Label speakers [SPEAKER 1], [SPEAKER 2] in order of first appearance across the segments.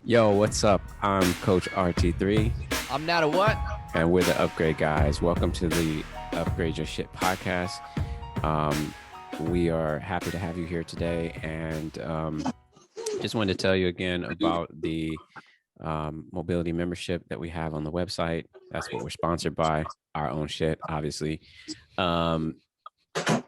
[SPEAKER 1] Yo, what's up? I'm Coach RT3,
[SPEAKER 2] I'm not a what?
[SPEAKER 1] and we're the Upgrade Guys. Welcome to the Upgrade Your Shit podcast. We are happy to have you here today, and just wanted to tell you again about the mobility membership that we have on the website. That's what we're sponsored by, our own shit, obviously.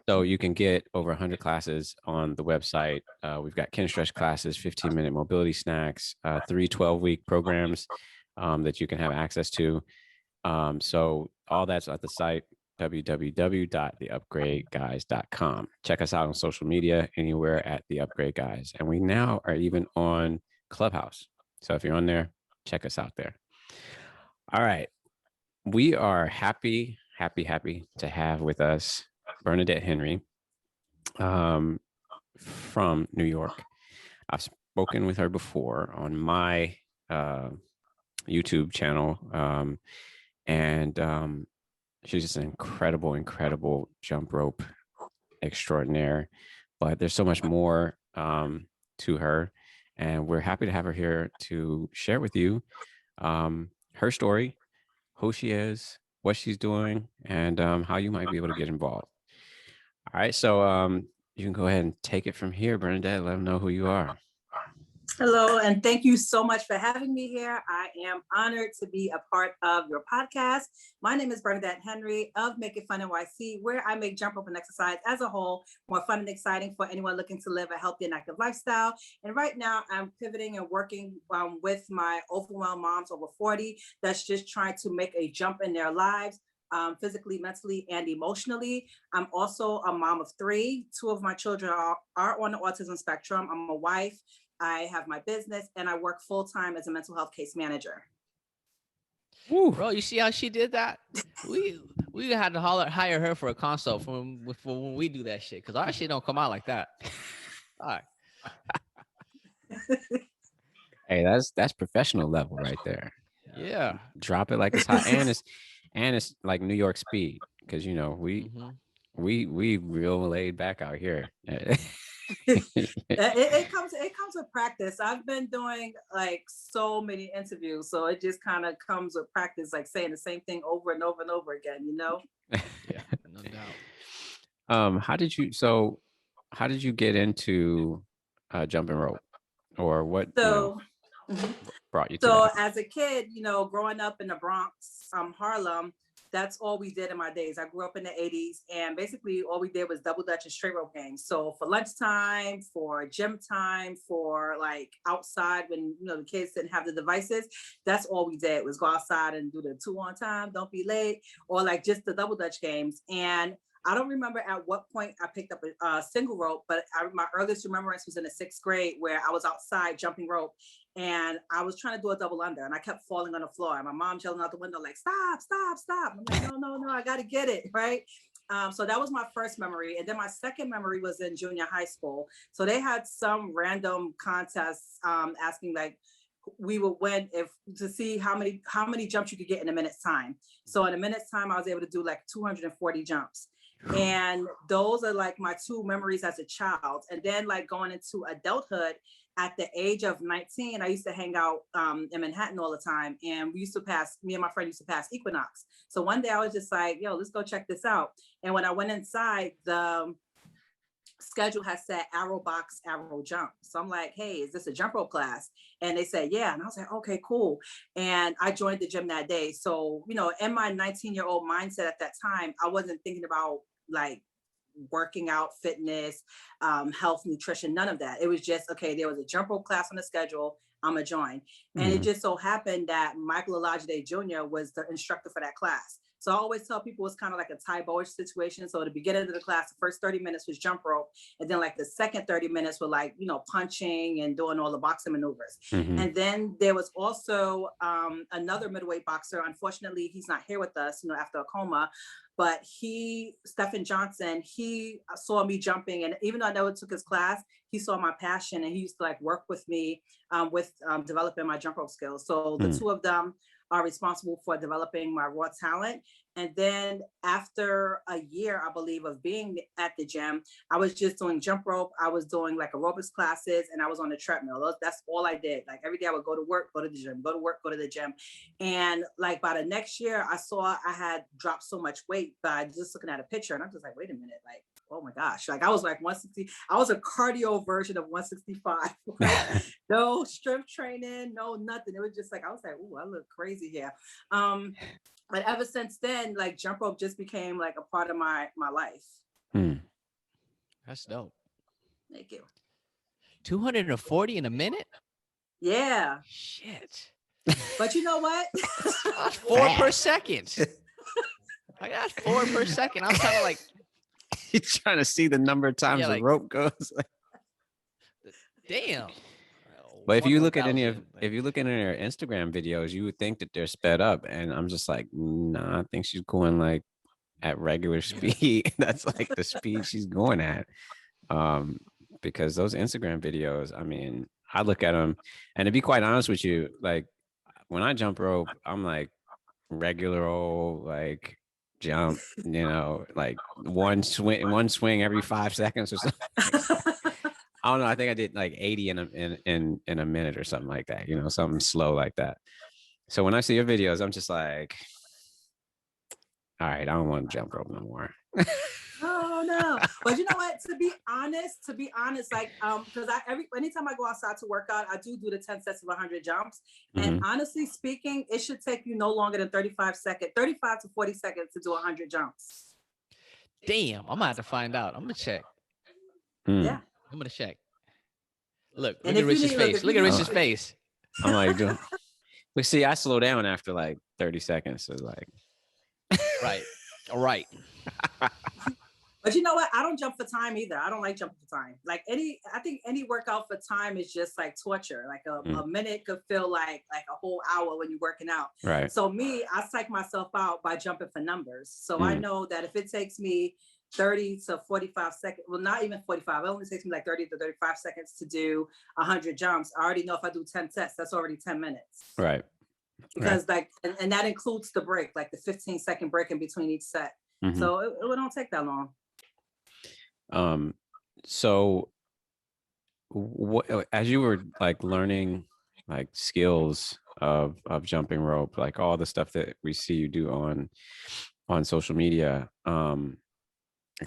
[SPEAKER 1] So you can get over 100 classes on the website. We've got kin stretch classes, 15-minute mobility snacks, 3 12-week programs that you can have access to. So all that's at the site, www.theupgradeguys.com. Check us out on social media, anywhere at The Upgrade Guys. And we now are even on Clubhouse. So if you're on there, check us out there. All right. We are happy to have with us Bernadette Henry from New York. I've spoken with her before on my YouTube channel, and she's just an incredible jump rope extraordinaire. But there's so much more to her, and we're happy to have her here to share with you her story, who she is, what she's doing, and how you might be able to get involved. All right, so you can go ahead and take it from here, Bernadette. Let them know who you are.
[SPEAKER 3] Hello, and thank you so much for having me here. I am honored to be a part of your podcast. My name is Bernadette Henry of Make It Fun NYC, where I make jump rope and exercise as a whole more fun and exciting for anyone looking to live a healthy and active lifestyle. And right now, I'm pivoting and working with my overwhelmed moms over 40 that's just trying to make a jump in their lives. Physically, mentally, and emotionally. I'm also a mom of 3. 2 of my children are on the autism spectrum. I'm a wife. I have my business, and I work full-time as a mental health case manager.
[SPEAKER 2] Ooh. Bro, you see how she did that? We had to hire her for a consult for when we do that shit, because our shit don't come out like that. All right.
[SPEAKER 1] Hey, that's professional level right there.
[SPEAKER 2] Yeah.
[SPEAKER 1] Drop it like it's hot, and it's like New York speed, because you know we real laid back out here.
[SPEAKER 3] It comes with practice. I've been doing like so many interviews, so it just kind of comes with practice, like saying the same thing over and over and over again, you know.
[SPEAKER 2] Yeah, no doubt.
[SPEAKER 1] How did you get into jumping rope, or what brought you to that?
[SPEAKER 3] As a kid, growing up in the Bronx, Harlem, that's all we did in my days. I grew up in the 80s, and basically all we did was double dutch and straight rope games. So for lunchtime, for gym time, for like outside when the kids didn't have the devices, that's all we did was go outside and do the 2 on time, don't be late, or like just the double dutch games. And I don't remember at what point I picked up a single rope, but my earliest remembrance was in the 6th grade, where I was outside jumping rope, and I was trying to do a double under, and I kept falling on the floor. And my mom yelling out the window like, "Stop! I'm like, no, I got to get it right." So that was my first memory, and then my second memory was in junior high school. So they had some random contests asking like, we would win to see how many jumps you could get in a minute's time. So in a minute's time, I was able to do like 240 jumps. And those are like my 2 memories as a child. And then like going into adulthood at the age of 19, I used to hang out in Manhattan all the time. And me and my friend used to pass Equinox. So one day I was just like, yo, let's go check this out. And when I went inside, the schedule has said arrow box, arrow jump. So I'm like, hey, is this a jump rope class? And they said, yeah. And I was like, okay, cool. And I joined the gym that day. So, in my 19-year-old mindset at that time, I wasn't thinking about like working out, fitness, health, nutrition, none of that. It was just, okay, there was a jump rope class on the schedule, I'm gonna join. And it just so happened that Michael Olajide Jr. was the instructor for that class. So I always tell people it's kind of like a Ty Bowish situation. So at the beginning of the class, the first 30 minutes was jump rope. And then like the second 30 minutes were like, punching and doing all the boxing maneuvers. And then there was also another middleweight boxer. Unfortunately, he's not here with us, after a coma. But Stephen Johnson, he saw me jumping. And even though I never took his class, he saw my passion, and he used to like work with me with developing my jump rope skills. So the 2 of them are responsible for developing my raw talent. And then after a year, I believe, of being at the gym, I was just doing jump rope. I was doing like aerobics classes, and I was on the treadmill. That's all I did. Like every day I would go to work, go to the gym, go to work, go to the gym. And like by the next year, I saw I had dropped so much weight by just looking at a picture. And I'm just like, wait a minute, like, oh my gosh. Like I was like 160. I was a cardio version of 165. Right? No strength training, no nothing. It was just like, I was like, ooh, I look crazy here. But ever since then, like jump rope just became like a part of my life.
[SPEAKER 2] That's dope.
[SPEAKER 3] Thank you.
[SPEAKER 2] 240 in a minute?
[SPEAKER 3] Yeah.
[SPEAKER 2] Shit.
[SPEAKER 3] But you know what?
[SPEAKER 2] 4 per second. I got 4 per second. I'm kind of like,
[SPEAKER 1] You're trying to see the number of times the rope goes.
[SPEAKER 2] Damn.
[SPEAKER 1] But if you look at any of your Instagram videos, you would think that they're sped up, and I'm just like, nah, I think she's going like at regular speed. That's like the speed she's going at. Because those Instagram videos, I mean, I look at them, and to be quite honest with you, like when I jump rope, I'm like regular old like jump, like one swing every 5 seconds or something. I don't know. I think I did like 80 in a minute or something like that, something slow like that. So when I see your videos, I'm just like, all right, I don't want to jump rope no more.
[SPEAKER 3] Oh no. But you know what? To be honest, like because anytime I go outside to work out, I do the 10 sets of 100 jumps. And honestly speaking, it should take you no longer than 35 to 40 seconds to do 100 jumps.
[SPEAKER 2] Damn, I'm gonna have to find out. I'm gonna check.
[SPEAKER 3] Yeah.
[SPEAKER 2] I'm gonna check. Look at Rich's face. Look at Rich's face.
[SPEAKER 1] I'm like, but see, I slow down after like 30 seconds. So like,
[SPEAKER 2] right. All right.
[SPEAKER 3] But you know what? I don't jump for time either. I don't like jumping for time. Like I think any workout for time is just like torture. Like a minute could feel like a whole hour when you're working out.
[SPEAKER 1] Right.
[SPEAKER 3] So me, I psych myself out by jumping for numbers. So I know that if it takes me 30 to 45 seconds, well, not even 45, it only takes me like 30 to 35 seconds to do 100 jumps. I already know if I do 10 sets, that's already 10 minutes.
[SPEAKER 1] Right.
[SPEAKER 3] Because and that includes the break, like the 15-second break in between each set. So it don't take that long.
[SPEAKER 1] So what, as you were like learning like skills of jumping rope, like all the stuff that we see you do on social media,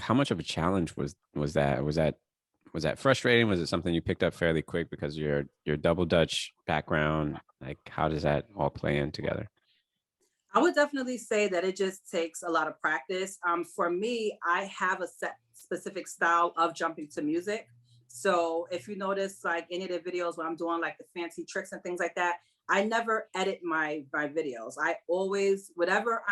[SPEAKER 1] how much of a challenge was that? Was that frustrating? Was it something you picked up fairly quick because your double Dutch background? Like, how does that all play in together?
[SPEAKER 3] I would definitely say that it just takes a lot of practice. For me, I have a set specific style of jumping to music. So if you notice, like any of the videos where I'm doing like the fancy tricks and things like that, I never edit my videos. I always, whatever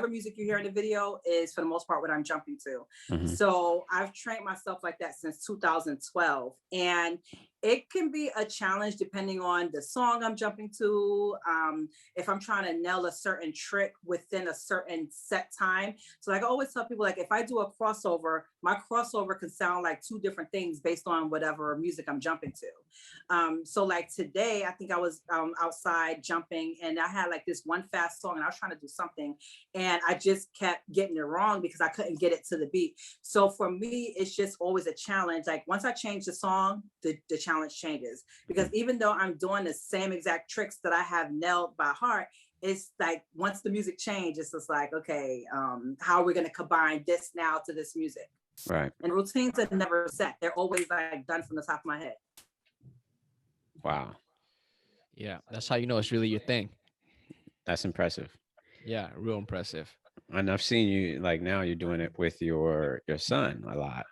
[SPEAKER 3] music you hear in the video is for the most part what I'm jumping to. So I've trained myself like that since 2012. And it can be a challenge depending on the song I'm jumping to. If I'm trying to nail a certain trick within a certain set time. So like I always tell people, like if I do a crossover, my crossover can sound like 2 different things based on whatever music I'm jumping to. So like today, I think I was outside jumping and I had like this one fast song and I was trying to do something and I just kept getting it wrong because I couldn't get it to the beat. So for me, it's just always a challenge. Like once I change the song, the challenge changes, because even though I'm doing the same exact tricks that I have nailed by heart, it's like once the music changes, it's just like, okay, how are we going to combine this now to this music?
[SPEAKER 1] Right.
[SPEAKER 3] And routines are never set. They're always like done from the top of my head.
[SPEAKER 1] Wow.
[SPEAKER 2] Yeah, that's how you know it's really your thing. That's
[SPEAKER 1] impressive.
[SPEAKER 2] Yeah, real impressive.
[SPEAKER 1] And I've seen you, like now you're doing it with your son a lot.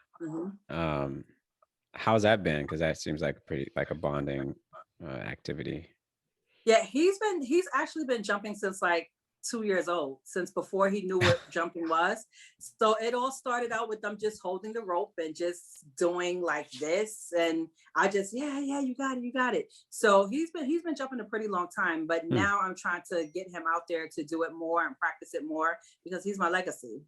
[SPEAKER 1] How's that been? Because that seems like a bonding activity.
[SPEAKER 3] Yeah, he's actually been jumping since like 2 years old, since before he knew what jumping was. So it all started out with them just holding the rope and just doing like this. And I just, yeah, you got it. So he's been jumping a pretty long time, but now I'm trying to get him out there to do it more and practice it more because he's my legacy.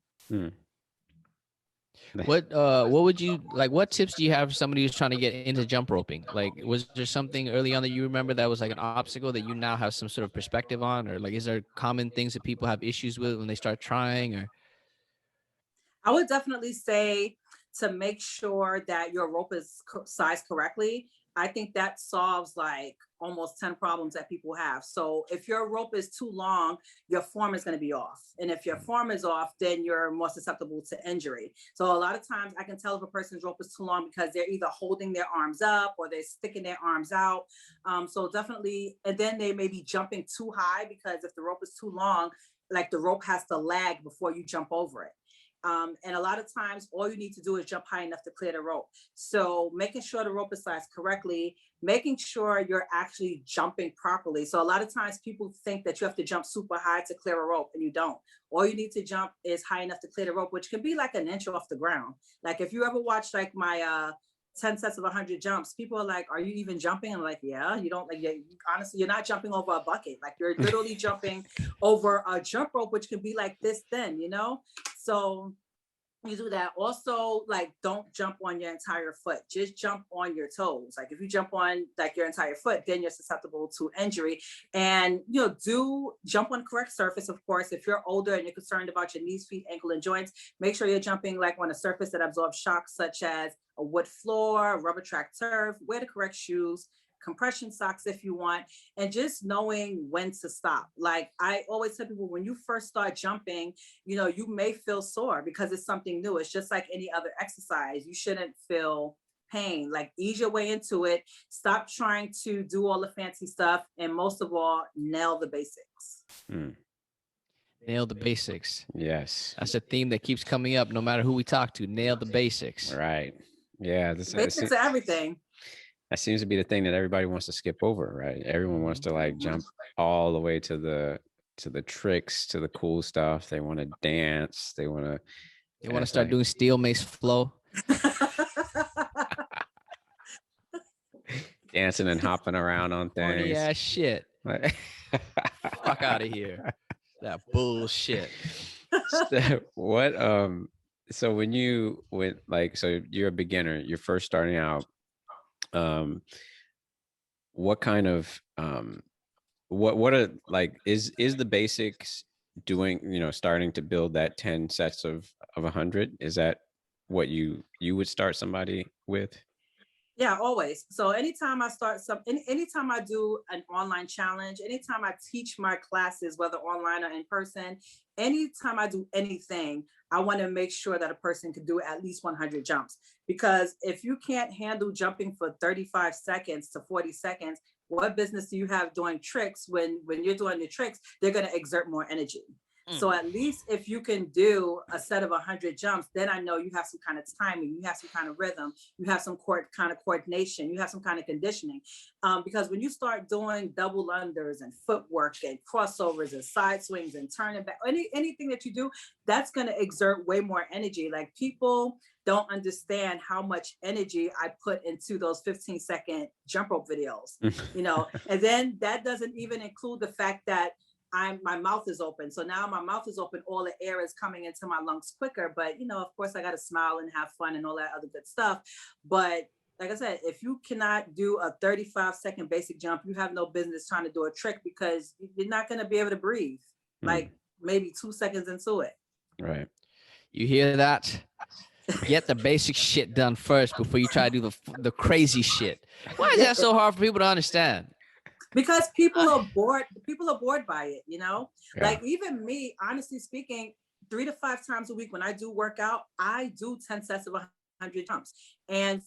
[SPEAKER 2] What would you like? What tips do you have for somebody who's trying to get into jump roping? Like, was there something early on that you remember that was like an obstacle that you now have some sort of perspective on, or like, is there common things that people have issues with when they start trying? Or
[SPEAKER 3] I would definitely say to make sure that your rope is sized correctly. I think that solves like almost 10 problems that people have. So if your rope is too long, your form is going to be off. And if your form is off, then you're more susceptible to injury. So a lot of times I can tell if a person's rope is too long because they're either holding their arms up or they're sticking their arms out. So definitely, and then they may be jumping too high because if the rope is too long, like the rope has to lag before you jump over it. And a lot of times, all you need to do is jump high enough to clear the rope. So making sure the rope is sized correctly, making sure you're actually jumping properly. So a lot of times people think that you have to jump super high to clear a rope, and you don't. All you need to jump is high enough to clear the rope, which can be like an inch off the ground. Like if you ever watch like my 10 sets of 100 jumps, people are like, are you even jumping? I'm like, yeah, you don't like, honestly, you're not jumping over a bucket. Like you're literally jumping over a jump rope, which can be like this thin, you know? So you do that. Also, like, don't jump on your entire foot. Just jump on your toes. Like if you jump on like your entire foot, then you're susceptible to injury. And do jump on correct surface. Of course, if you're older and you're concerned about your knees, feet, ankle, and joints, make sure you're jumping like on a surface that absorbs shocks, such as a wood floor, rubber track turf. Wear the correct shoes, compression socks if you want, and just knowing when to stop. Like I always tell people, when you first start jumping, you may feel sore because it's something new. It's just like any other exercise. You shouldn't feel pain. Like ease your way into it. Stop trying to do all the fancy stuff. And most of all, nail the basics.
[SPEAKER 2] nail the basics.
[SPEAKER 1] Yes.
[SPEAKER 2] That's a theme that keeps coming up no matter who we talk to. Nail the basics.
[SPEAKER 1] Right. Yeah.
[SPEAKER 3] Basics are everything.
[SPEAKER 1] That seems to be the thing that everybody wants to skip over, right? Everyone wants to like jump all the way to the tricks, to the cool stuff. They want to dance. They want to
[SPEAKER 2] start doing steel mace flow.
[SPEAKER 1] Dancing and hopping around on things.
[SPEAKER 2] Funny ass shit. Fuck out of here. That bullshit.
[SPEAKER 1] So when you went so you're a beginner, you're first starting out. What kind of what are like is the basics doing, starting to build that 10 sets of 100? Is that what you would start somebody with?
[SPEAKER 3] Yeah, always. So anytime I start anytime I do an online challenge, anytime I teach my classes, whether online or in person, anytime I do anything, I want to make sure that a person can do at least 100 jumps. Because if you can't handle jumping for 35 seconds to 40 seconds, what business do you have doing tricks when you're doing the tricks, they're going to exert more energy. So at least if you can do a set of 100 jumps, then I know you have some kind of timing, you have some kind of rhythm, you have some kind of coordination, you have some kind of conditioning. Because when you start doing double unders and footwork and crossovers and side swings and turning back, anything that you do, that's going to exert way more energy. Like people don't understand how much energy I put into those 15-second jump rope videos, and then that doesn't even include the fact that my mouth is open. So now my mouth is open, all the air is coming into my lungs quicker. But, of course, I got to smile and have fun and all that other good stuff. But like I said, if you cannot do a 35-second basic jump, you have no business trying to do a trick because you're not going to be able to breathe like maybe 2 seconds into it.
[SPEAKER 1] Right.
[SPEAKER 2] You hear that? Get the basic shit done first before you try to do the crazy shit. Why is that so hard for people to understand?
[SPEAKER 3] Because people are bored by it,
[SPEAKER 1] Yeah.
[SPEAKER 3] Like even me, honestly speaking, 3 to 5 times a week when I do work out, I do 10 sets of 100 jumps. And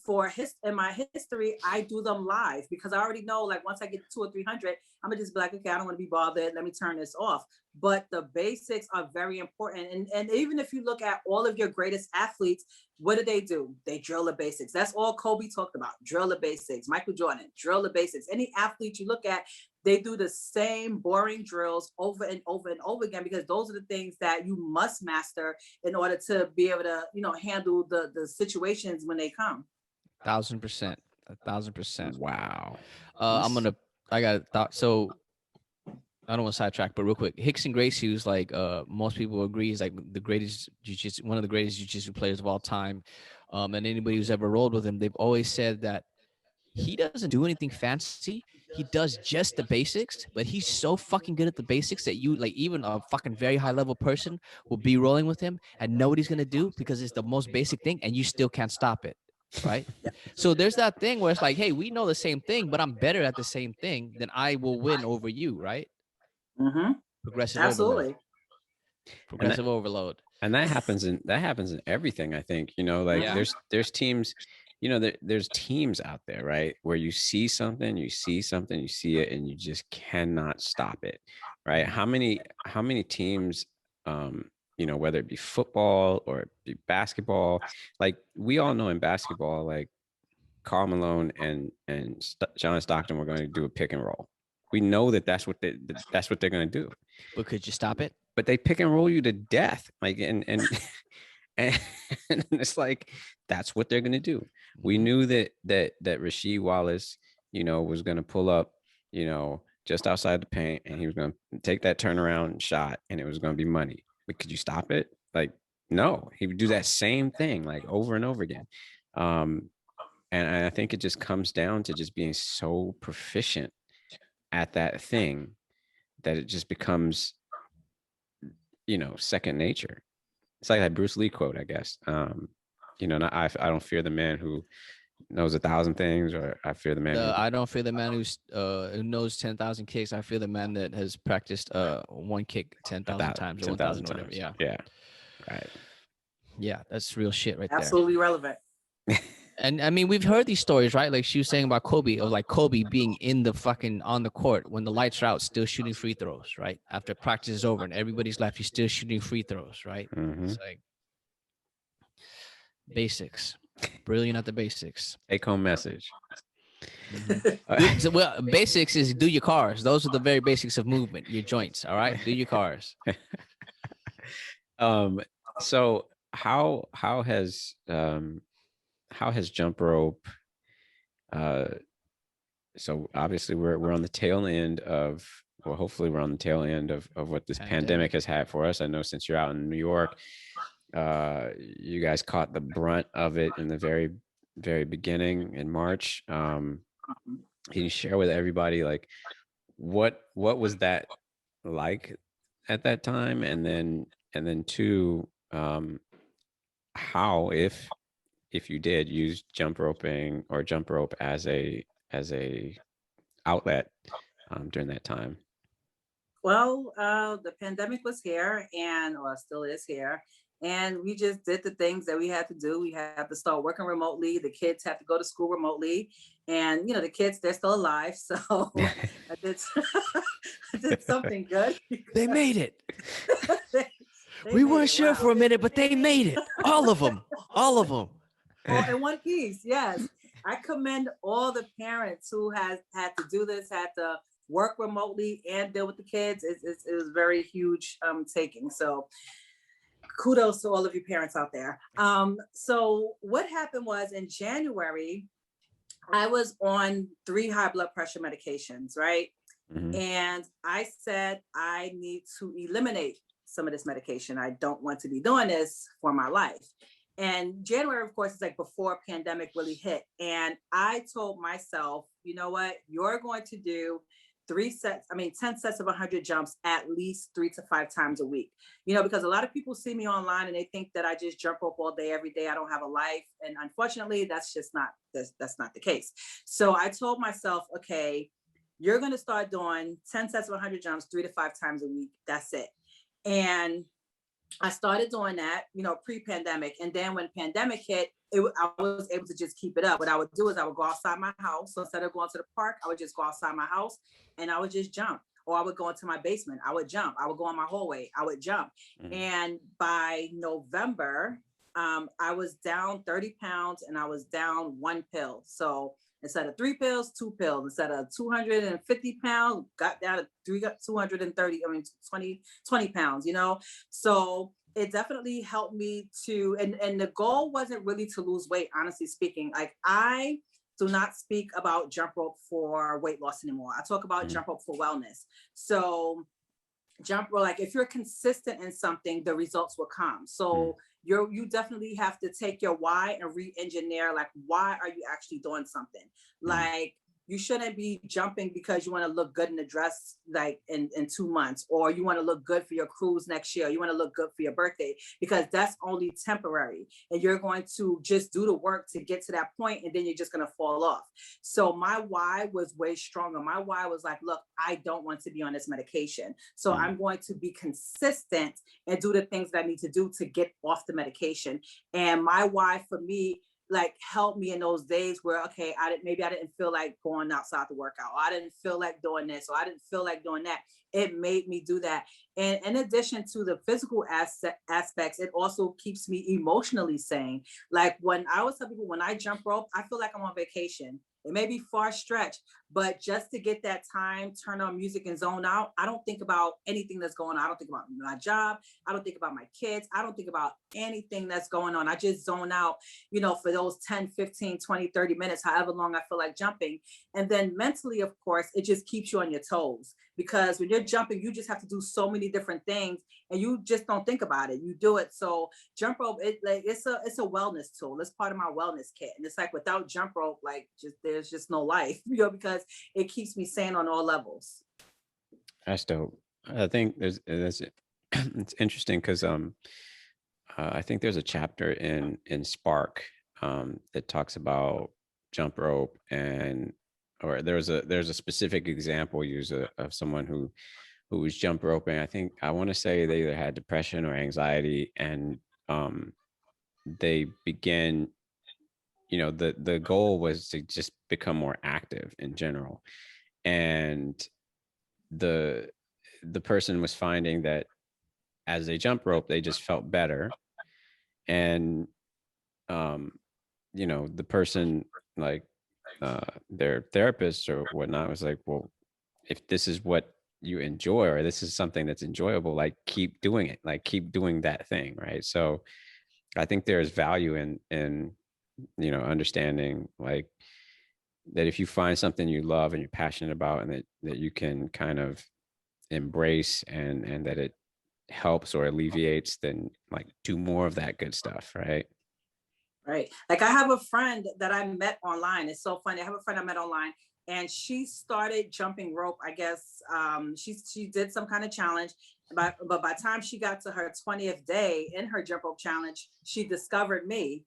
[SPEAKER 3] in my history, I do them live because I already know, like, once I get 200 or 300, I'm gonna just be like, okay, I don't want to be bothered. Let me turn this off. But the basics are very important. And even if you look at all of your greatest athletes, what do? They drill the basics. That's all Kobe talked about. Drill the basics. Michael Jordan, drill the basics. Any athlete you look at, they do the same boring drills over and over and over again because those are the things that you must master in order to be able to, handle the situations when they come.
[SPEAKER 2] 1,000%. 1,000%.
[SPEAKER 1] Wow.
[SPEAKER 2] I got a thought. So I don't want to sidetrack, but real quick, Rickson Gracie, who's like most people agree is like the greatest jiu-jitsu, one of the greatest jiu-jitsu players of all time. And anybody who's ever rolled with him, they've always said that he doesn't do anything fancy. He does just the basics, but he's so fucking good at the basics that you like even a fucking very high level person will be rolling with him and know what he's gonna do because it's the most basic thing and you still can't stop it. Right. So there's that thing where it's like, hey, we know the same thing, but I'm better at the same thing, then I will win over you, right?
[SPEAKER 3] Mm-hmm.
[SPEAKER 2] Progressive
[SPEAKER 3] Absolutely.
[SPEAKER 2] overload. Progressive overload.
[SPEAKER 1] And that happens in everything. I think, you know, like there's teams, you know, there's teams out there, right, where you see something, you see it, and you just cannot stop it, right? How many teams, you know, whether it be football or it be basketball, like we all know in basketball, like Karl Malone and John Stockton were going to do a pick and roll. We know that's what they're going to do.
[SPEAKER 2] But could you stop it?
[SPEAKER 1] But they pick and roll you to death, like and it's like that's what they're going to do. We knew that Rasheed Wallace, you know, was going to pull up, you know, just outside the paint, and he was going to take that turnaround shot, and it was going to be money. But could you stop it? Like, no, he would do that same thing like over and over again. And I think it just comes down to just being so proficient at that thing that it just becomes, you know, second nature. It's like that Bruce Lee quote, I guess. You know, I don't fear the man who knows 1,000 things, or I fear the man.
[SPEAKER 2] I don't fear the man who knows 10,000 kicks. I fear the man that has practiced one kick 10,000 times or 1,000 whatever. Yeah.
[SPEAKER 1] Yeah. Right.
[SPEAKER 2] Yeah, that's real shit right
[SPEAKER 3] Absolutely relevant.
[SPEAKER 2] And I mean, we've heard these stories, right? Like she was saying about Kobe, of like Kobe being in the fucking on the court when the lights are out, still shooting free throws, right? After practice is over and everybody's left, he's still shooting free throws, right?
[SPEAKER 1] Mm-hmm.
[SPEAKER 2] It's like basics, brilliant at the basics.
[SPEAKER 1] Take home message.
[SPEAKER 2] So, well, basics is do your cars. Those are the very basics of movement. Your joints, all right? Do your cars.
[SPEAKER 1] So how has jump rope, so obviously we're on the tail end of, well, hopefully we're on the tail end of what this pandemic has had for us. I know since you're out in New York, you guys caught the brunt of it in the very, very beginning in March. Can you share with everybody like what was that like at that time, and then two, how, if you did use jump rope as a outlet during that time?
[SPEAKER 3] Well, the pandemic was here, or still is here, and we just did the things that we had to do. We had to start working remotely. The kids have to go to school remotely, and you know the kids, they're still alive. So I did something good.
[SPEAKER 2] They made it.
[SPEAKER 3] We
[SPEAKER 2] weren't sure for a minute, but they made it. All of them. All
[SPEAKER 3] in one piece. Yes, I commend all the parents who had to do this, had to work remotely and deal with the kids. It was very huge taking. So kudos to all of you parents out there. So what happened was in January, I was on 3 high blood pressure medications, right? Mm-hmm. And I said, I need to eliminate some of this medication. I don't want to be doing this for my life. And January, of course, is like before pandemic really hit. And I told myself, you know what, you're going to do 10 sets of 100 jumps at least 3 to 5 times a week. You know, because a lot of people see me online and they think that I just jump rope all day, every day. I don't have a life. And unfortunately, that's just not, that's not the case. So I told myself, okay, you're going to start doing 10 sets of 100 jumps 3 to 5 times a week. That's it. And I started doing that, you know, pre-pandemic. And then when pandemic hit, I was able to just keep it up. What I would do is I would go outside my house. So instead of going to the park, I would just go outside my house and I would just jump. Or I would go into my basement. I would jump. I would go in my hallway. I would jump. Mm-hmm. And by November, I was down 30 pounds and I was down 1 pill. So instead of 3 pills, 2 pills. Instead of 250 pounds, got down to 230, 20 pounds, you know? So it definitely helped me to, and the goal wasn't really to lose weight, honestly speaking. Like I do not speak about jump rope for weight loss anymore. I talk about jump rope for wellness. So jump rope, like if you're consistent in something, the results will come. So you definitely have to take your why and re-engineer, like, why are you actually doing something? Like, you shouldn't be jumping because you want to look good in a dress, like in 2 months, or you want to look good for your cruise next year. You want to look good for your birthday, because that's only temporary. And you're going to just do the work to get to that point, and then you're just going to fall off. So my why was way stronger. My why was like, look, I don't want to be on this medication. So I'm going to be consistent and do the things that I need to do to get off the medication. And my why for me, like, helped me in those days where, okay, maybe I didn't feel like going outside to work out, or I didn't feel like doing this, or I didn't feel like doing that. It made me do that. And in addition to the physical aspects, it also keeps me emotionally sane. Like, when I always tell people, when I jump rope, I feel like I'm on vacation. It may be far stretch, but just to get that time, turn on music and zone out, I don't think about anything that's going on. I don't think about my job. I don't think about my kids. I don't think about anything that's going on. I just zone out, for those 10, 15, 20, 30 minutes, however long I feel like jumping. And then mentally, of course, it just keeps you on your toes, because when you're jumping, you just have to do so many different things and you just don't think about it. You do it. So jump rope, it's a wellness tool. It's part of my wellness kit. And it's like, without jump rope, like, there's just no life, because it keeps me sane on all levels.
[SPEAKER 1] That's dope. I think it's interesting because I think there's a chapter in Spark that talks about jump rope, or there's a specific example used of someone who was jump roping. I want to say they either had depression or anxiety, and they began, the goal was to just become more active in general. And the person was finding that as they jump rope, they just felt better. And the person, like their therapist or whatnot, was like, well, if this is what you enjoy, or this is something that's enjoyable, like, keep doing it, like, keep doing that thing, right? So I think there's value in understanding, like, that if you find something you love and you're passionate about, and that you can kind of embrace, and that it helps or alleviates, then, like, do more of that good stuff, right?
[SPEAKER 3] Right. Like, I have a friend that I met online. It's so funny. I have a friend I met online, and she started jumping rope. I guess she did some kind of challenge, but by the time she got to her 20th day in her jump rope challenge, she discovered me.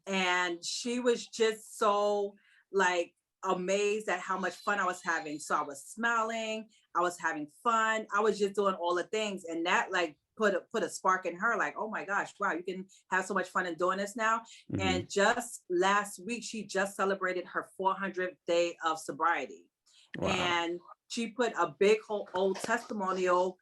[SPEAKER 3] And she was just so, like, amazed at how much fun I was having. So I was smiling, I was having fun, I was just doing all the things. And that, like, put a spark in her, like, oh my gosh, wow, you can have so much fun in doing this now. And just last week, she just celebrated her 400th day of sobriety. Wow. And she put a big whole old testimonial,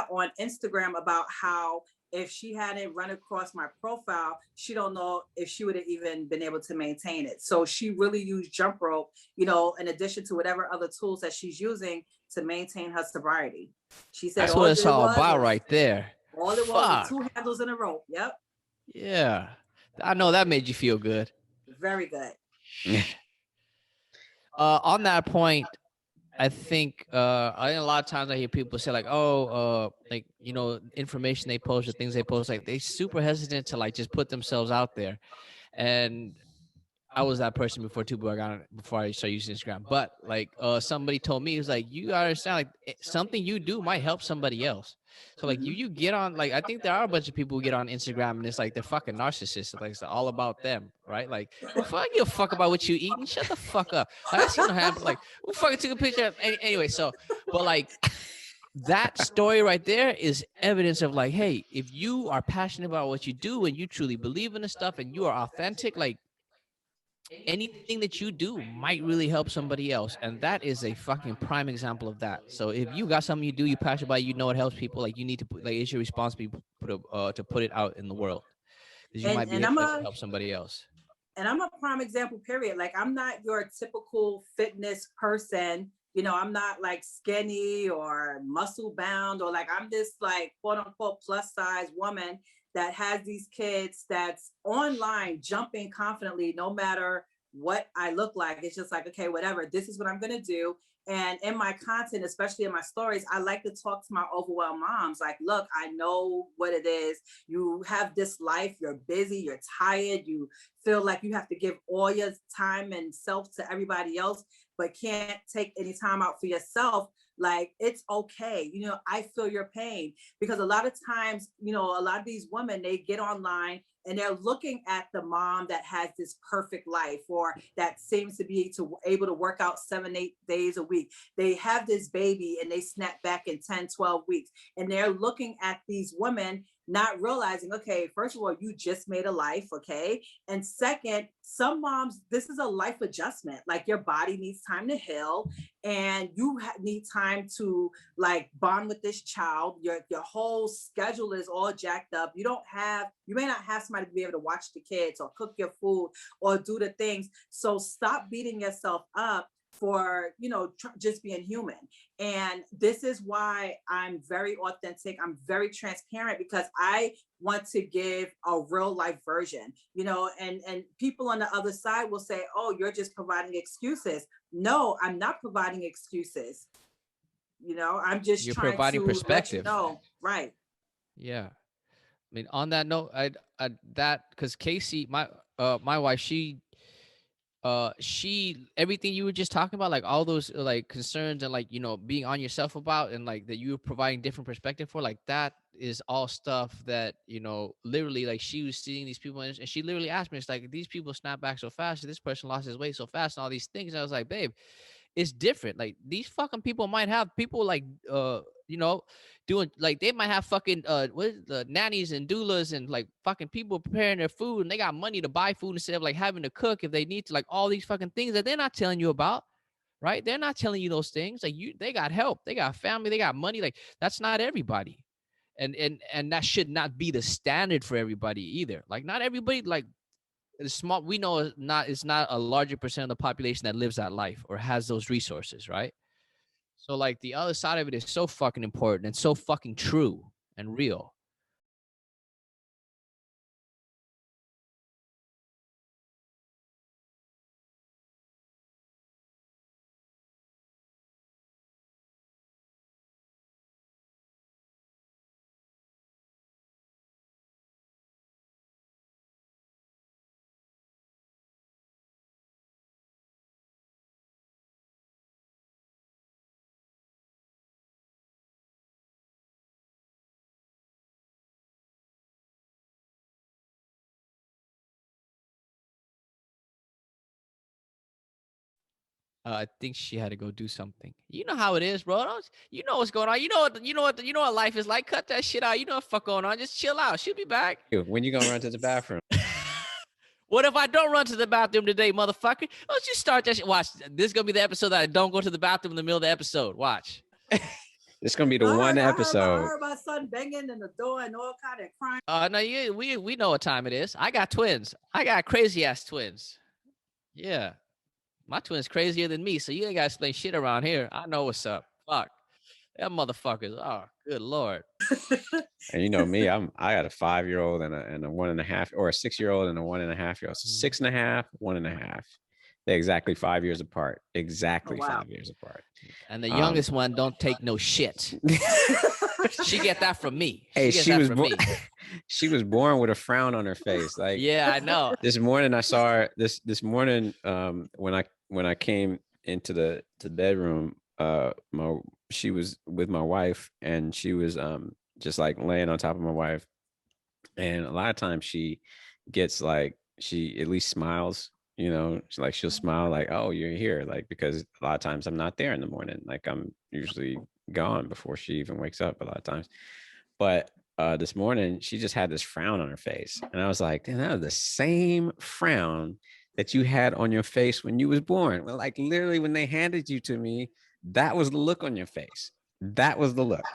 [SPEAKER 3] on Instagram, about how if she hadn't run across my profile, she don't know if she would have even been able to maintain it. So she really used jump rope, in addition to whatever other tools that she's using to maintain her sobriety. She said
[SPEAKER 2] that's what it's all about right there.
[SPEAKER 3] All it was 2 handles in a rope. Yep.
[SPEAKER 2] Yeah. I know that made you feel good.
[SPEAKER 3] Very good.
[SPEAKER 2] On that point, I think a lot of times I hear people say, like, information they post or things they post, like, they super hesitant to, like, just put themselves out there. And I was that person before too, before I started using Instagram. But, like, somebody told me, it was like, you gotta understand, like, something you do might help somebody else. So, like, you get on, like, I think there are a bunch of people who get on Instagram and it's like they're fucking narcissists. Like, it's all about them, right? Like, fuck, give a fuck about what you eat and shut the fuck up. Like, I seen no happen. Like, who fucking took a picture of anyway? So, but, like, that story right there is evidence of, like, hey, if you are passionate about what you do and you truly believe in the stuff and you are authentic, like, anything that you do might really help somebody else. And that is a fucking prime example of that. So if you got something you do, you're passionate about, it helps people, like, you need to put, like, it's your responsibility to put it out in the world, because you might be able to help somebody else.
[SPEAKER 3] And I'm a prime example, period. Like, I'm not your typical fitness person. I'm not, like, skinny or muscle bound, or, like, I'm this, like, quote unquote plus size woman that has these kids that's online jumping confidently, no matter what I look like. It's just like, okay, whatever, this is what I'm going to do. And in my content, especially in my stories, I like to talk to my overwhelmed moms. Like, look, I know what it is. You have this life, you're busy, you're tired, you feel like you have to give all your time and self to everybody else, but can't take any time out for yourself. Like, it's okay. You know, I feel your pain, because a lot of times, you know, a lot of these women, they get online and they're looking at the mom that has this perfect life, or that seems to be able to work out 7-8 days a week. They have this baby and they snap back in 10-12 weeks, and they're looking at these women, not realizing, okay, first of all, you just made a life, okay? And second, some moms, this is a life adjustment. Like, your body needs time to heal, and you need time to like bond with this child. Your whole schedule is all jacked up. You may not have somebody to be able to watch the kids or cook your food or do the things. So stop beating yourself up for, you know, just being human. And this is why I'm very authentic. I'm very transparent, because I want to give a real life version, you know, and people on the other side will say, oh, you're just providing excuses. No, I'm not providing excuses. You know, I'm just
[SPEAKER 2] You're
[SPEAKER 3] trying
[SPEAKER 2] providing
[SPEAKER 3] to
[SPEAKER 2] perspective.
[SPEAKER 3] let you know. Right.
[SPEAKER 2] Yeah. I mean, on that note, I that, because Casey, my wife, she everything you were just talking about, like all those like concerns and like, you know, being on yourself about, and like that you were providing different perspective for, like that is all stuff that, you know, literally, like she was seeing these people, and she literally asked me, it's like, these people snap back so fast, this person lost his weight so fast, and all these things. And I was like, babe, it's different. Like, these fucking people might have people like you know, doing, like, they might have fucking what is the nannies and doulas and like fucking people preparing their food, and they got money to buy food instead of like having to cook if they need to, like all these fucking things that they're not telling you about, right? They're not telling you those things. Like, they got help, they got family, they got money. Like, that's not everybody. And that should not be the standard for everybody either. Like, not everybody, like, it's small, we know it's not a larger percent of the population that lives that life or has those resources, right? So like the other side of it is so fucking important and so fucking true and real. I think she had to go do something. You know how it is, bro. You know what's going on. You know what life is like. Cut that shit out. You know what fuck going on. Just chill out. She'll be back.
[SPEAKER 1] When you gonna run to the bathroom?
[SPEAKER 2] What if I don't run to the bathroom today, motherfucker? Don't you start that shit. Watch. This is gonna be the episode that I don't go to the bathroom in the middle of the episode. Watch.
[SPEAKER 1] It's gonna be the one episode.
[SPEAKER 3] I heard my son banging in the door and all kind of crying.
[SPEAKER 2] No, we know what time it is. I got twins. I got crazy ass twins. Yeah. My twin's crazier than me, so you ain't gotta explain shit around here. I know what's up. Fuck. That motherfuckers. Oh, good lord.
[SPEAKER 1] And you know me, I got a 5-year-old and a 1.5, or a 6-year-old and a 1.5-year-old. So 6.5, 1.5. They're exactly 5 years apart. Exactly. Oh, wow. 5 years apart.
[SPEAKER 2] And the youngest one don't take no shit. She get that from me.
[SPEAKER 1] She was born. She was born with a frown on her face. Like,
[SPEAKER 2] yeah, I know.
[SPEAKER 1] This morning I saw her. This morning, when I came into the bedroom, she was with my wife, and she was just like laying on top of my wife. And a lot of times she gets like, she at least smiles. You know, she'll smile like, oh, you're here, like, because a lot of times I'm not there in the morning. Like, I'm usually gone before she even wakes up a lot of times. But this morning she just had this frown on her face, and I was like, damn, that was the same frown that you had on your face when you was born. Well, like, literally when they handed you to me, that was the look on your face. That was the look.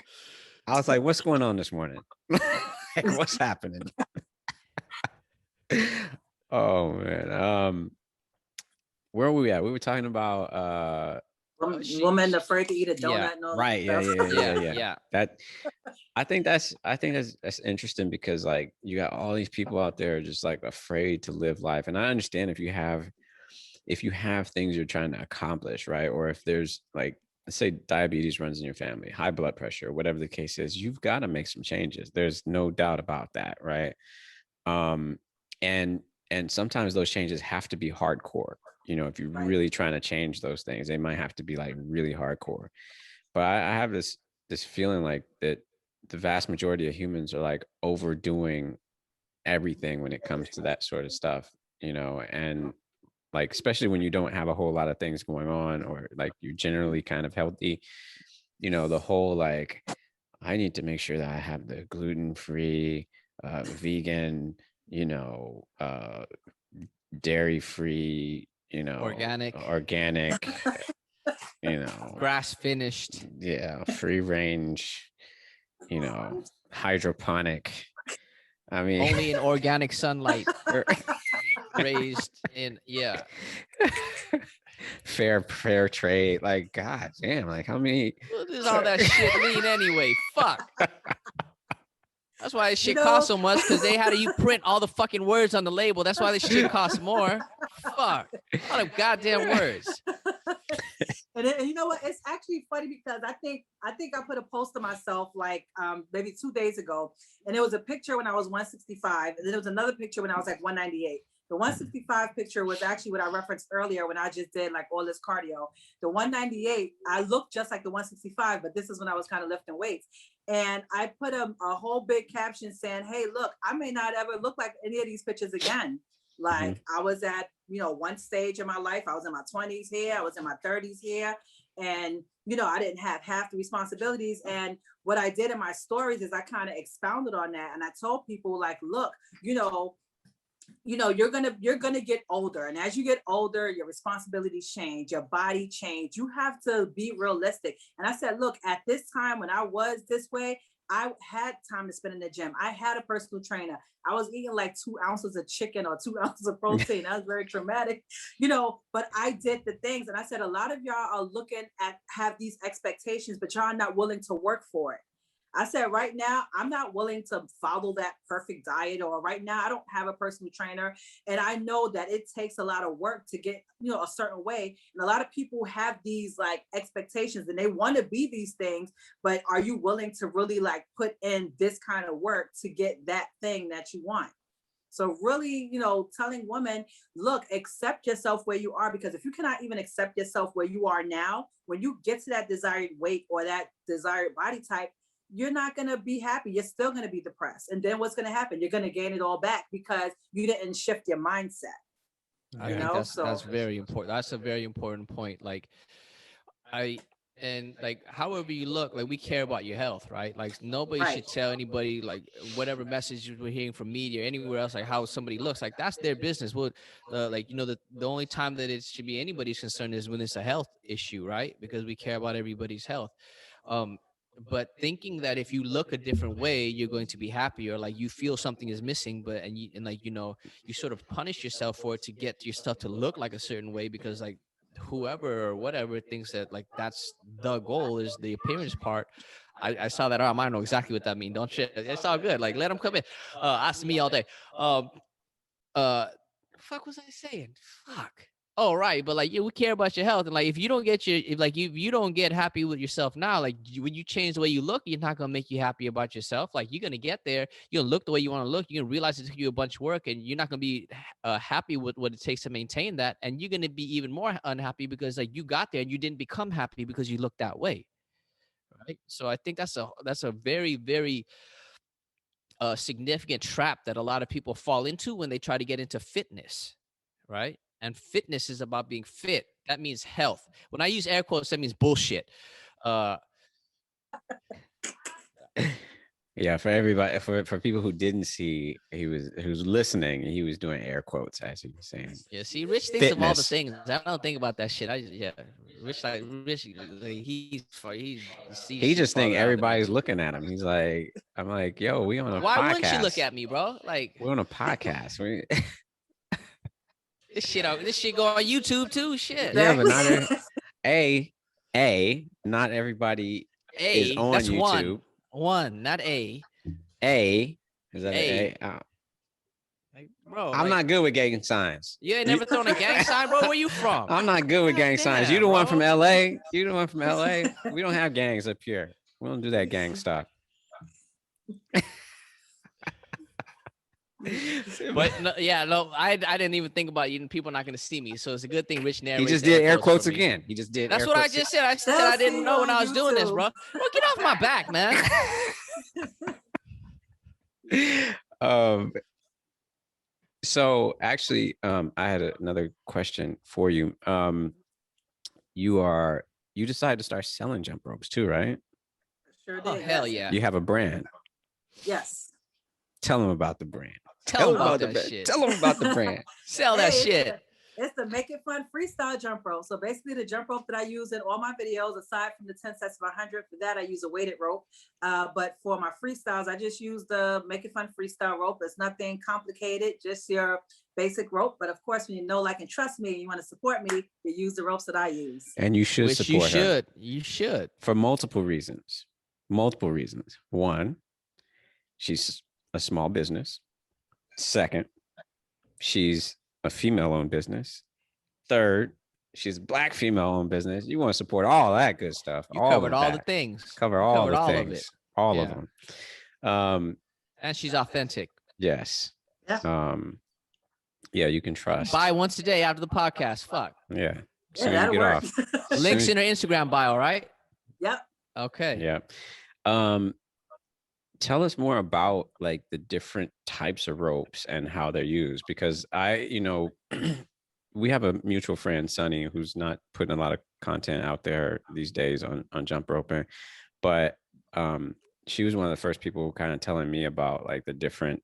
[SPEAKER 1] I was like, what's going on this morning? Like, what's happening? Oh man. Where were we at? We were talking about
[SPEAKER 3] woman afraid to eat a donut.
[SPEAKER 1] Yeah, right. Yeah. That I think that's interesting, because like, you got all these people out there just like afraid to live life. And I understand if you have if you have things you're trying to accomplish, right? Or if there's like, let's say diabetes runs in your family, high blood pressure, whatever the case is, you've got to make some changes. There's no doubt about that, right? Um, and sometimes those changes have to be hardcore. You know, if you're really trying to change those things, they might have to be like really hardcore. But I have this feeling like that the vast majority of humans are like overdoing everything when it comes to that sort of stuff, you know, and like especially when you don't have a whole lot of things going on, or like you're generally kind of healthy, you know, the whole like, I need to make sure that I have the gluten-free, vegan, you know, dairy-free, you know, organic, you know,
[SPEAKER 2] grass finished,
[SPEAKER 1] yeah, free range, you know, hydroponic. I mean,
[SPEAKER 2] only in organic sunlight, raised in, yeah,
[SPEAKER 1] fair trade. Like, god damn, like how many?
[SPEAKER 2] what does all that shit mean anyway? Fuck. That's why this shit
[SPEAKER 3] You know-
[SPEAKER 2] costs so much, because they had to you print all the fucking words on the label. That's why this shit costs more. Fuck. All the goddamn words.
[SPEAKER 3] And you know what? It's actually funny because I think I put a post of myself like maybe 2 days ago, and it was a picture when I was 165, and then there was another picture when I was like 198. The 165 picture was actually what I referenced earlier when I just did like all this cardio. The 198, I looked just like the 165, but this is when I was kind of lifting weights. And I put a whole big caption saying, hey, look, I may not ever look like any of these pictures again. Like I was at, you know, one stage in my life. I was in my 20s here. I was in my 30s here. And, you know, I didn't have half the responsibilities. And what I did in my stories is I kind of expounded on that. And I told people like, look, you know, you're gonna get older. And as you get older, your responsibilities change, your body change. You have to be realistic. And I said, look, at this time when I was this way, I had time to spend in the gym. I had a personal trainer. I was eating like 2 ounces of chicken or 2 ounces of protein. That was very traumatic, you know, but I did the things. And I said, a lot of y'all are looking at, have these expectations, but y'all are not willing to work for it. I said, right now, I'm not willing to follow that perfect diet, or right now, I don't have a personal trainer. And I know that it takes a lot of work to get, you know, a certain way. And a lot of people have these like expectations and they want to be these things, but are you willing to really like put in this kind of work to get that thing that you want? So really, you know, telling women, look, accept yourself where you are, because if you cannot even accept yourself where you are now, when you get to that desired weight or that desired body type, you're not going to be happy. You're still going to be depressed. And then what's going to happen? You're going to gain it all back because you didn't shift your mindset.
[SPEAKER 2] I think that's very important. That's a very important point. Like like however you look, like we care about your health, right? Like nobody should tell anybody like whatever messages we're hearing from media or anywhere else, like how somebody looks, like that's their business. Well, like, you know, the only time that it should be anybody's concern is when it's a health issue, right? Because we care about everybody's health. But thinking that if you look a different way, you're going to be happier, like you feel something is missing, but and like, you know, you sort of punish yourself for it to get yourself to look like a certain way, because like whoever or whatever thinks that like that's the goal is the appearance part. I saw that arm. I know exactly what that means. Don't shit. It's all good. Like let them come in. Ask me all day. Fuck was I saying? Fuck. Oh, right. But like, yeah, we care about your health. And like, if you don't get you don't get happy with yourself now, like when you change the way you look, you're not going to make you happy about yourself. Like you're going to get there. You're going to look the way you want to look. You're going to realize it took you a bunch of work, and you're not going to be happy with what it takes to maintain that. And you're going to be even more unhappy because like you got there and you didn't become happy because you looked that way. Right. So I think that's a very, very significant trap that a lot of people fall into when they try to get into fitness. Right. And fitness is about being fit. That means health. When I use air quotes, that means bullshit.
[SPEAKER 1] Yeah, for everybody, for people who didn't see, who's listening, he was doing air quotes as he was saying.
[SPEAKER 2] Yeah, see, Rich thinks of all the things. I don't think about that shit. Rich,
[SPEAKER 1] he just think everybody's looking at him. He's like, I'm like, yo, we on a podcast.
[SPEAKER 2] Why wouldn't you look at me, bro? Like,
[SPEAKER 1] we're on a podcast.
[SPEAKER 2] This shit go on YouTube too. Shit.
[SPEAKER 1] Yeah, but not not everybody is on
[SPEAKER 2] that's
[SPEAKER 1] YouTube.
[SPEAKER 2] One, not A.
[SPEAKER 1] Is that A? Oh.
[SPEAKER 2] bro.
[SPEAKER 1] I'm not good with gang signs.
[SPEAKER 2] You ain't never thrown a gang sign, bro. Where you from?
[SPEAKER 1] I'm not good with gang signs. You the
[SPEAKER 2] Damn,
[SPEAKER 1] one from
[SPEAKER 2] bro.
[SPEAKER 1] LA. You the one from LA. We don't have gangs up here. We don't do that gang stuff.
[SPEAKER 2] But no, yeah, no, I didn't even think about you. People not gonna see me, so it's a good thing Rich
[SPEAKER 1] He
[SPEAKER 2] narrates
[SPEAKER 1] just
[SPEAKER 2] the
[SPEAKER 1] did air
[SPEAKER 2] for
[SPEAKER 1] quotes
[SPEAKER 2] me.
[SPEAKER 1] again. He just did.
[SPEAKER 2] That's
[SPEAKER 1] air
[SPEAKER 2] what I
[SPEAKER 1] quotes.
[SPEAKER 2] just said. I said
[SPEAKER 3] They'll
[SPEAKER 2] I didn't
[SPEAKER 3] see
[SPEAKER 2] know
[SPEAKER 3] you
[SPEAKER 2] when
[SPEAKER 3] on
[SPEAKER 2] I was doing this,
[SPEAKER 3] YouTube.
[SPEAKER 2] bro. Bro, get off my back, man.
[SPEAKER 1] So actually, I had another question for you. You decided to start selling jump ropes too, right?
[SPEAKER 3] Sure
[SPEAKER 2] Oh
[SPEAKER 3] did.
[SPEAKER 2] hell
[SPEAKER 3] yes.
[SPEAKER 2] yeah!
[SPEAKER 1] You have a brand.
[SPEAKER 3] Yes.
[SPEAKER 1] Tell them about the brand.
[SPEAKER 2] Tell them about
[SPEAKER 1] the
[SPEAKER 2] that
[SPEAKER 1] brand.
[SPEAKER 2] shit.
[SPEAKER 1] Tell them about the brand.
[SPEAKER 2] Sell that
[SPEAKER 3] Hey,
[SPEAKER 2] shit.
[SPEAKER 3] It's the Make It Fun freestyle jump rope. So basically the jump rope that I use in all my videos, aside from the 10 sets of 100, for that I use a weighted rope. But for my freestyles, I just use the Make It Fun freestyle rope. It's nothing complicated, just your basic rope. But of course, when you know, like, and trust me, and you want to support me, you use the ropes that I use.
[SPEAKER 1] And you should
[SPEAKER 2] Which
[SPEAKER 1] support her
[SPEAKER 2] you should.
[SPEAKER 1] for multiple reasons. Multiple reasons. One, she's a small business. Second, she's a female-owned business. Third, she's a Black female-owned business. You want to support all that good stuff.
[SPEAKER 2] You
[SPEAKER 1] all
[SPEAKER 2] covered
[SPEAKER 1] of
[SPEAKER 2] all
[SPEAKER 1] that.
[SPEAKER 2] the things.
[SPEAKER 1] Cover
[SPEAKER 2] You
[SPEAKER 1] all
[SPEAKER 2] covered
[SPEAKER 1] the
[SPEAKER 2] all
[SPEAKER 1] things.
[SPEAKER 2] of it.
[SPEAKER 1] All
[SPEAKER 2] Yeah.
[SPEAKER 1] of them.
[SPEAKER 2] And she's authentic.
[SPEAKER 1] Yes.
[SPEAKER 3] Yeah.
[SPEAKER 1] Yeah, you can trust.
[SPEAKER 2] Buy once a day after the podcast. Fuck.
[SPEAKER 1] Yeah. As
[SPEAKER 3] Yeah,
[SPEAKER 1] soon as you
[SPEAKER 3] that'll
[SPEAKER 1] get
[SPEAKER 3] work.
[SPEAKER 1] off.
[SPEAKER 2] Links in her Instagram bio, right?
[SPEAKER 3] Yep.
[SPEAKER 2] Okay.
[SPEAKER 1] Yeah. Tell us more about like the different types of ropes and how they're used, because we have a mutual friend, Sunny, who's not putting a lot of content out there these days on jump roping, but she was one of the first people kind of telling me about like the different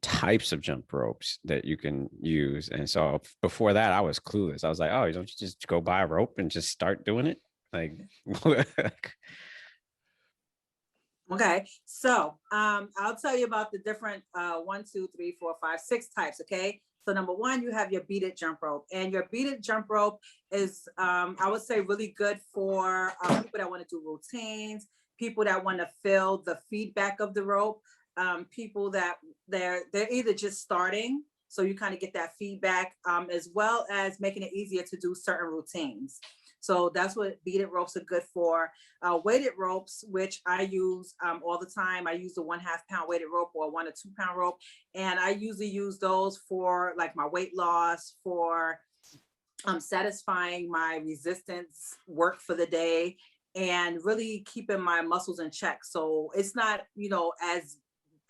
[SPEAKER 1] types of jump ropes that you can use. And so before that, I was clueless. I was like, oh, don't you just go buy a rope and just start doing it? Like,
[SPEAKER 3] Okay, so I'll tell you about the different 1, 2, 3, 4, 5, 6 types. Okay, so number one, you have your beaded jump rope, and your beaded jump rope is, I would say, really good for people that want to do routines, people that want to feel the feedback of the rope, people that they're either just starting, so you kind of get that feedback, as well as making it easier to do certain routines. So that's what beaded ropes are good for. Weighted ropes, which I use all the time. I use the 1/2 pound weighted rope or 1 or 2 pound rope. And I usually use those for like my weight loss, for satisfying my resistance work for the day, and really keeping my muscles in check. So it's not,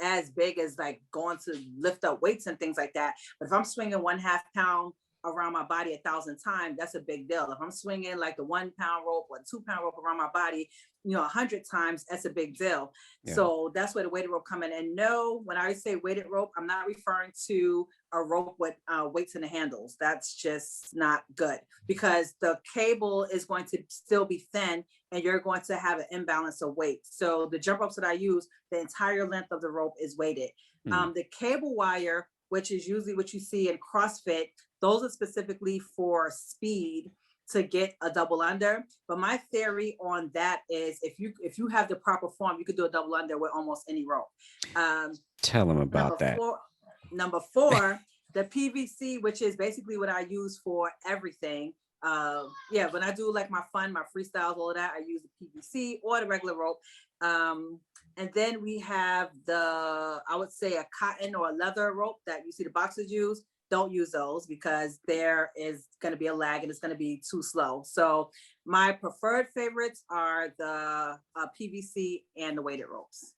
[SPEAKER 3] as big as like going to lift up weights and things like that. But if I'm swinging 1/2 pound around my body 1,000 times, that's a big deal. If I'm swinging like the 1 pound rope or 2 pound rope around my body, 100 times, that's a big deal. Yeah. So that's where the weighted rope come in. And no, when I say weighted rope, I'm not referring to a rope with weights in the handles. That's just not good, because the cable is going to still be thin and you're going to have an imbalance of weight. So the jump ropes that I use, the entire length of the rope is weighted. The cable wire, which is usually what you see in CrossFit, those are specifically for speed to get a double under. But my theory on that is if you have the proper form, you could do a double under with almost any rope.
[SPEAKER 1] Tell them about that.
[SPEAKER 3] Number 4, the PVC, which is basically what I use for everything. When I do like my fun, my freestyles, all of that, I use the PVC or the regular rope. And then we have I would say a cotton or a leather rope that you see the boxers use. Don't use those because there is going to be a lag and it's going to be too slow. So my preferred favorites are the PVC and the weighted ropes.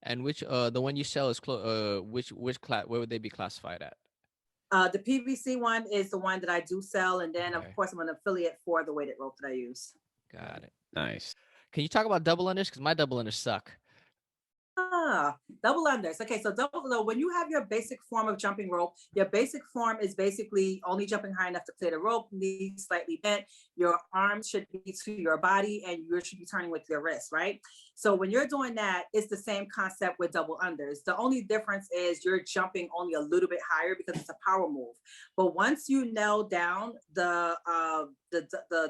[SPEAKER 2] And which the one you sell is which class? Where would they be classified at?
[SPEAKER 3] The PVC one is the one that I do sell, and then of course I'm an affiliate for the weighted rope that I use.
[SPEAKER 2] Got it.
[SPEAKER 1] Nice.
[SPEAKER 2] Can you talk about double unders? Because my double unders suck.
[SPEAKER 3] Double unders. Okay, so when you have your basic form of jumping rope, your basic form is basically only jumping high enough to clear the rope, knees slightly bent, your arms should be to your body, and you should be turning with your wrist, right? So when you're doing that, it's the same concept with double unders. The only difference is you're jumping only a little bit higher because it's a power move. But once you nail down the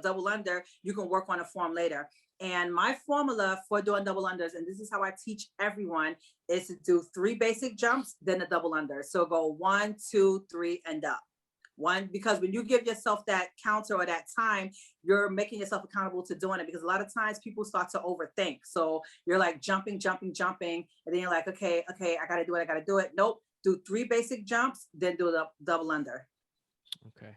[SPEAKER 3] double under, you can work on a form later. And my formula for doing double unders, and this is how I teach everyone, is to do 3 basic jumps, then a double under. So go 1, 2, 3, and up. One, because when you give yourself that counter or that time, you're making yourself accountable to doing it, because a lot of times people start to overthink. So you're like jumping, and then you're like, okay, I gotta do it. Nope. Do 3 basic jumps, then do the double under.
[SPEAKER 2] Okay.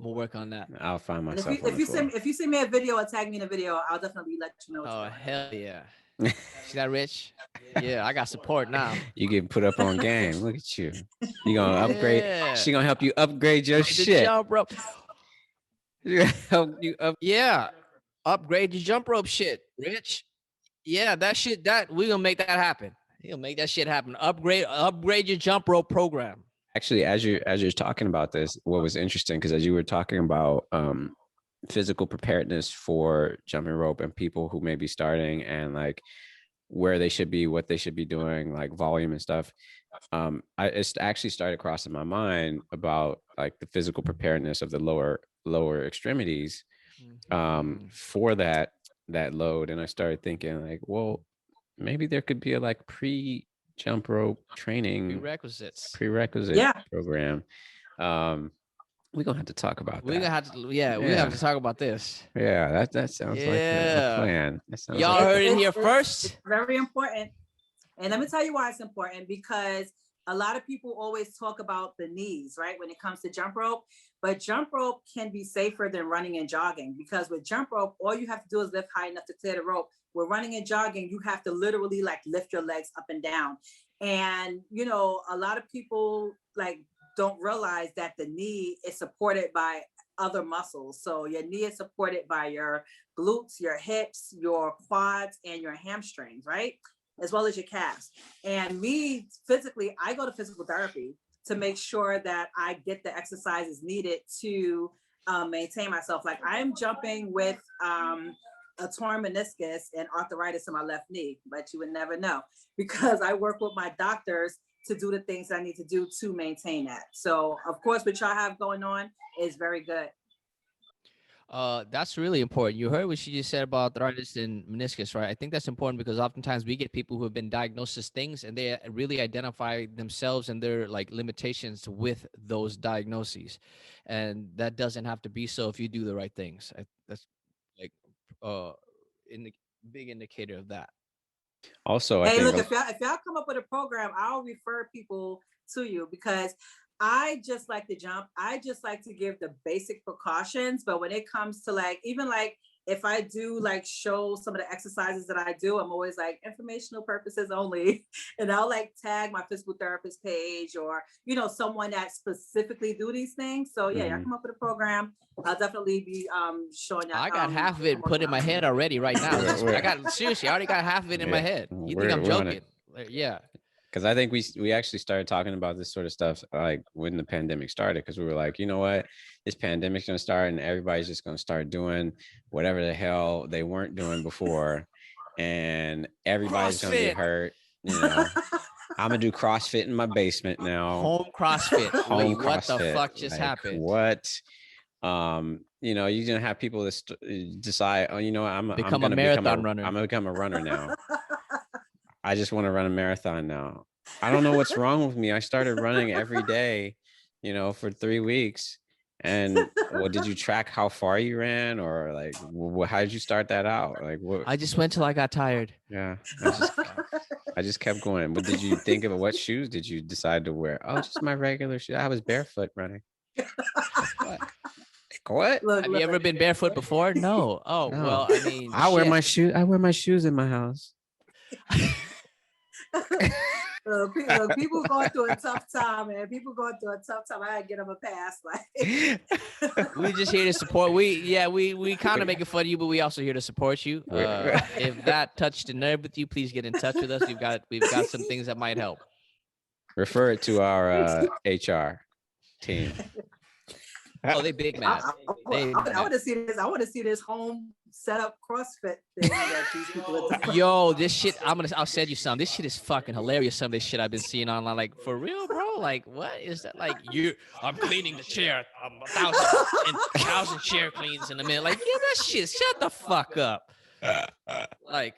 [SPEAKER 2] We'll work on that.
[SPEAKER 1] I'll find
[SPEAKER 3] And
[SPEAKER 1] myself.
[SPEAKER 3] if you send me a video or tag me in a video, I'll definitely let you know.
[SPEAKER 2] Oh, hell yeah. See that, Rich? Yeah, I got support now.
[SPEAKER 1] You get put up on game. Look at you. You gonna upgrade.
[SPEAKER 2] Yeah.
[SPEAKER 1] She gonna help you upgrade your
[SPEAKER 2] The
[SPEAKER 1] shit.
[SPEAKER 2] jump rope.
[SPEAKER 1] She gonna help you up.
[SPEAKER 2] Yeah. Upgrade your jump rope shit, Rich. Yeah, that we gonna make that happen. He'll make that shit happen. Upgrade your jump rope program.
[SPEAKER 1] Actually, as you're talking about this, what was interesting, because as you were talking about physical preparedness for jumping rope and people who may be starting and like where they should be, what they should be doing, like volume and stuff, it actually started crossing my mind about like the physical preparedness of the lower extremities for that load. And I started thinking like, well, maybe there could be a like pre-jump rope training prerequisite program. We're gonna have to talk about that.
[SPEAKER 2] We have to talk about this.
[SPEAKER 1] Yeah, that sounds like a plan.
[SPEAKER 2] Y'all heard it here first.
[SPEAKER 3] It's very important. And let me tell you why it's important, because a lot of people always talk about the knees, right, when it comes to jump rope. But jump rope can be safer than running and jogging, because with jump rope, all you have to do is lift high enough to clear the rope. With running and jogging, you have to literally like lift your legs up and down. And, you know, a lot of people like don't realize that the knee is supported by other muscles. So your knee is supported by your glutes, your hips, your quads, and your hamstrings, right? As well as your calves. And me physically, I go to physical therapy to make sure that I get the exercises needed to maintain myself. Like I'm jumping with a torn meniscus and arthritis in my left knee, but you would never know, because I work with my doctors to do the things I need to do to maintain that. So of course, what y'all have going on is very good.
[SPEAKER 2] That's really important. You heard what she just said about arthritis and meniscus, right? I think that's important because oftentimes we get people who have been diagnosed as things and they really identify themselves and their like limitations with those diagnoses. And that doesn't have to be so if you do the right things. That's like big indicator of that.
[SPEAKER 1] Also,
[SPEAKER 3] hey, look, if y'all come up with a program, I'll refer people to you, because I just like to jump. I just like to give the basic precautions. But when it comes to like, even like if I do like show some of the exercises that I do, I'm always like informational purposes only. And I'll like tag my physical therapist page or, you know, someone that specifically do these things. So yeah, y'all come up with a program. I'll definitely be showing y'all.
[SPEAKER 2] I got half of it put in my head already right now. I already got half of it in my head. You think I'm joking? Yeah.
[SPEAKER 1] Because I think we actually started talking about this sort of stuff like when the pandemic started, because we were like, you know what, this pandemic's going to start and everybody's just going to start doing whatever the hell they weren't doing before. And everybody's going to get hurt. You know, I'm going to do CrossFit in my basement now.
[SPEAKER 2] Home CrossFit.
[SPEAKER 1] Home CrossFit.
[SPEAKER 2] What the fuck just happened?
[SPEAKER 1] What? You know, you're going to have people that decide, oh, you know, I'm going to
[SPEAKER 2] marathon runner.
[SPEAKER 1] I'm going to become a runner now. I just want to run a marathon now. I don't know what's wrong with me. I started running every day, you know, for 3 weeks. And well, did you track how far you ran, or like, how did you start that out? Like, what?
[SPEAKER 2] I just went till I got tired.
[SPEAKER 1] Yeah, I just kept going. But did you think of what shoes did you decide to wear? Oh, just my regular shoes. I was barefoot running. What?
[SPEAKER 2] Have you ever been barefoot before? No. Oh, no. Well, I mean,
[SPEAKER 1] I wear my shoes. I wear my shoes in my house.
[SPEAKER 3] People going through a tough time, man. People going through a tough time. I get them a pass. Like
[SPEAKER 2] we just here to support. We kind of make fun of you, but we also here to support you. If that touched a nerve with you, please get in touch with us. We've got some things that might help.
[SPEAKER 1] Refer it to our HR team.
[SPEAKER 2] Oh, they big mad. They
[SPEAKER 3] I
[SPEAKER 2] mad.
[SPEAKER 3] want to see this. I want to see this home setup CrossFit thing that these people are doing.
[SPEAKER 2] Yo, this shit, I'll send you some. This shit is fucking hilarious. Some of this shit I've been seeing online. Like, for real, bro? Like, what is that? Like, I'm cleaning the chair. 1,000 chair cleans in a minute. Like, yeah, that shit. Shut the fuck up. Like,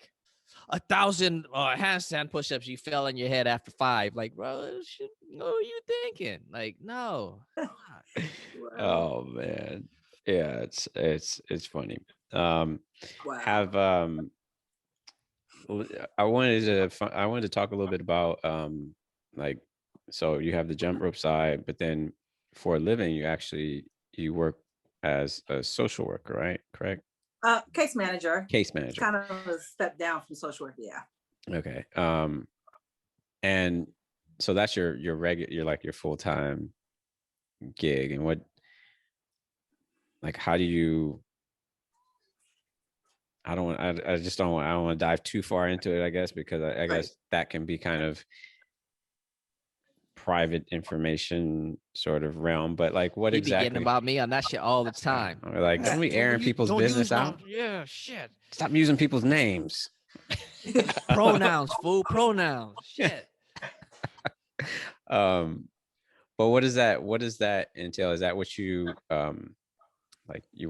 [SPEAKER 2] 1,000 handstand push-ups. You fell on your head after 5. Like, bro, what are you thinking? Like, no.
[SPEAKER 1] Oh man, yeah, it's funny.
[SPEAKER 3] Wow.
[SPEAKER 1] Have I wanted to talk a little bit about like, so you have the jump rope side, but then for a living you work as a social worker, right? Correct?
[SPEAKER 3] Case manager.
[SPEAKER 1] Case manager.
[SPEAKER 3] Kind of a step down from social work. Yeah.
[SPEAKER 1] Okay. And so that's your like your full-time gig. And what, like, how do you, I don't want to dive too far into it, I guess, because I guess that can be kind of private information sort of realm, but like, what
[SPEAKER 2] You be
[SPEAKER 1] exactly
[SPEAKER 2] getting about me on that shit all the time.
[SPEAKER 1] Like, don't be airing people's business out.
[SPEAKER 2] Yeah, shit.
[SPEAKER 1] Stop using people's names.
[SPEAKER 2] Pronouns, fool. Pronouns. Shit.
[SPEAKER 1] But what does that entail? Is that what you like you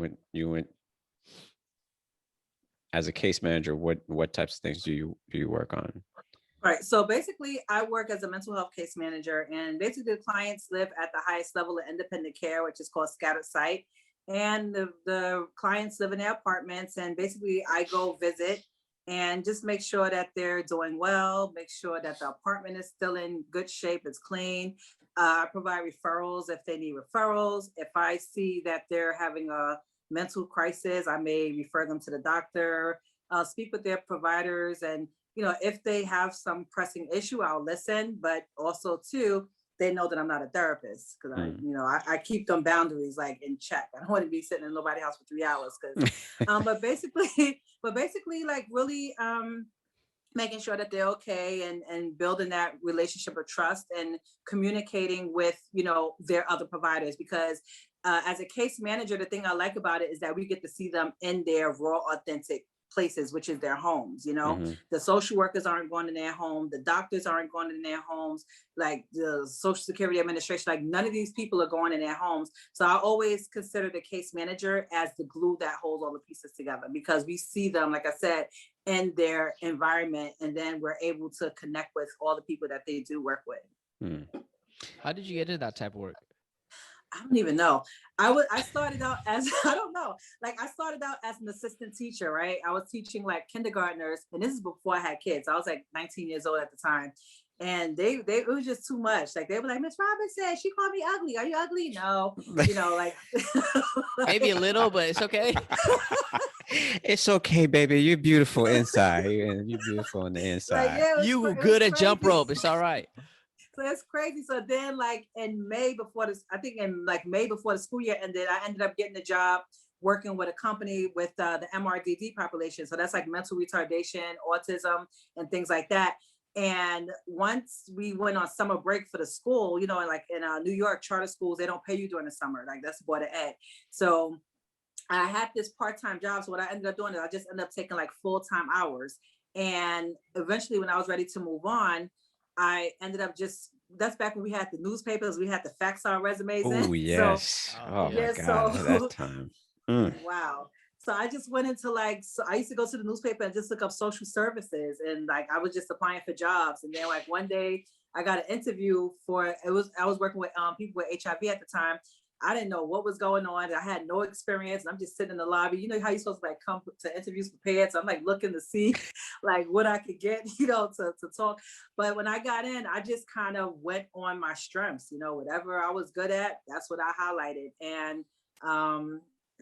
[SPEAKER 1] went as a case manager? What types of things do you work on?
[SPEAKER 3] Right. So basically, I work as a mental health case manager, and basically, the clients live at the highest level of independent care, which is called scattered site. And the clients live in their apartments, and basically, I go visit and just make sure that they're doing well, make sure that the apartment is still in good shape, it's clean. I provide referrals if they need referrals. If I see that they're having a mental crisis, I may refer them to the doctor, speak with their providers, and if they have some pressing issue, I'll listen. But also, too, they know that I'm not a therapist, because I keep them boundaries like in check. I don't want to be sitting in nobody's house for 3 hours. But basically, like really making sure that they're okay, and building that relationship of trust, and communicating with their other providers. Because as a case manager, the thing I like about it is that we get to see them in their raw, authentic places, which is their homes. The social workers aren't going in their home, the doctors aren't going in their homes, like the Social Security Administration, like none of these people are going in their homes. So I always consider the case manager as the glue that holds all the pieces together, because we see them, like I said, in their environment, and then we're able to connect with all the people that they do work with.
[SPEAKER 2] How did you get into that type of work?
[SPEAKER 3] I don't even know. I started out as, I don't know. Like, I started out as an assistant teacher, right? I was teaching like kindergartners, and this is before I had kids. I was like 19 years old at the time. And it was just too much. Like, they were like, Miss Robinson, she called me ugly. Are you ugly? No, like
[SPEAKER 2] maybe a little, but it's okay.
[SPEAKER 1] It's okay, baby. You're beautiful inside. You're beautiful on the inside.
[SPEAKER 3] Like, yeah,
[SPEAKER 2] you were good at jump rope. It's all right.
[SPEAKER 3] So it's crazy. So then, like in May before the school year ended, I ended up getting a job working with a company with the MRDD population. So that's like mental retardation, autism, and things like that. And once we went on summer break for the school, like in New York charter schools, they don't pay you during the summer. Like, that's Board of Ed. So I had this part-time job. So what I ended up doing is I just ended up taking like full-time hours. And eventually, when I was ready to move on, I ended up that's back when we had the newspapers, we had to fax our resumes in.
[SPEAKER 1] Oh, yes. My God, that time.
[SPEAKER 3] Wow. So I just went into I used to go to the newspaper and just look up social services, and like I was just applying for jobs. And then like one day I got an interview I was working with people with HIV at the time. I didn't know what was going on. I had no experience. I'm just sitting in the lobby. You know how you're supposed to like come to interviews prepared. So I'm like looking to see like what I could get, to talk. But when I got in, I just kind of went on my strengths, whatever I was good at, that's what I highlighted. And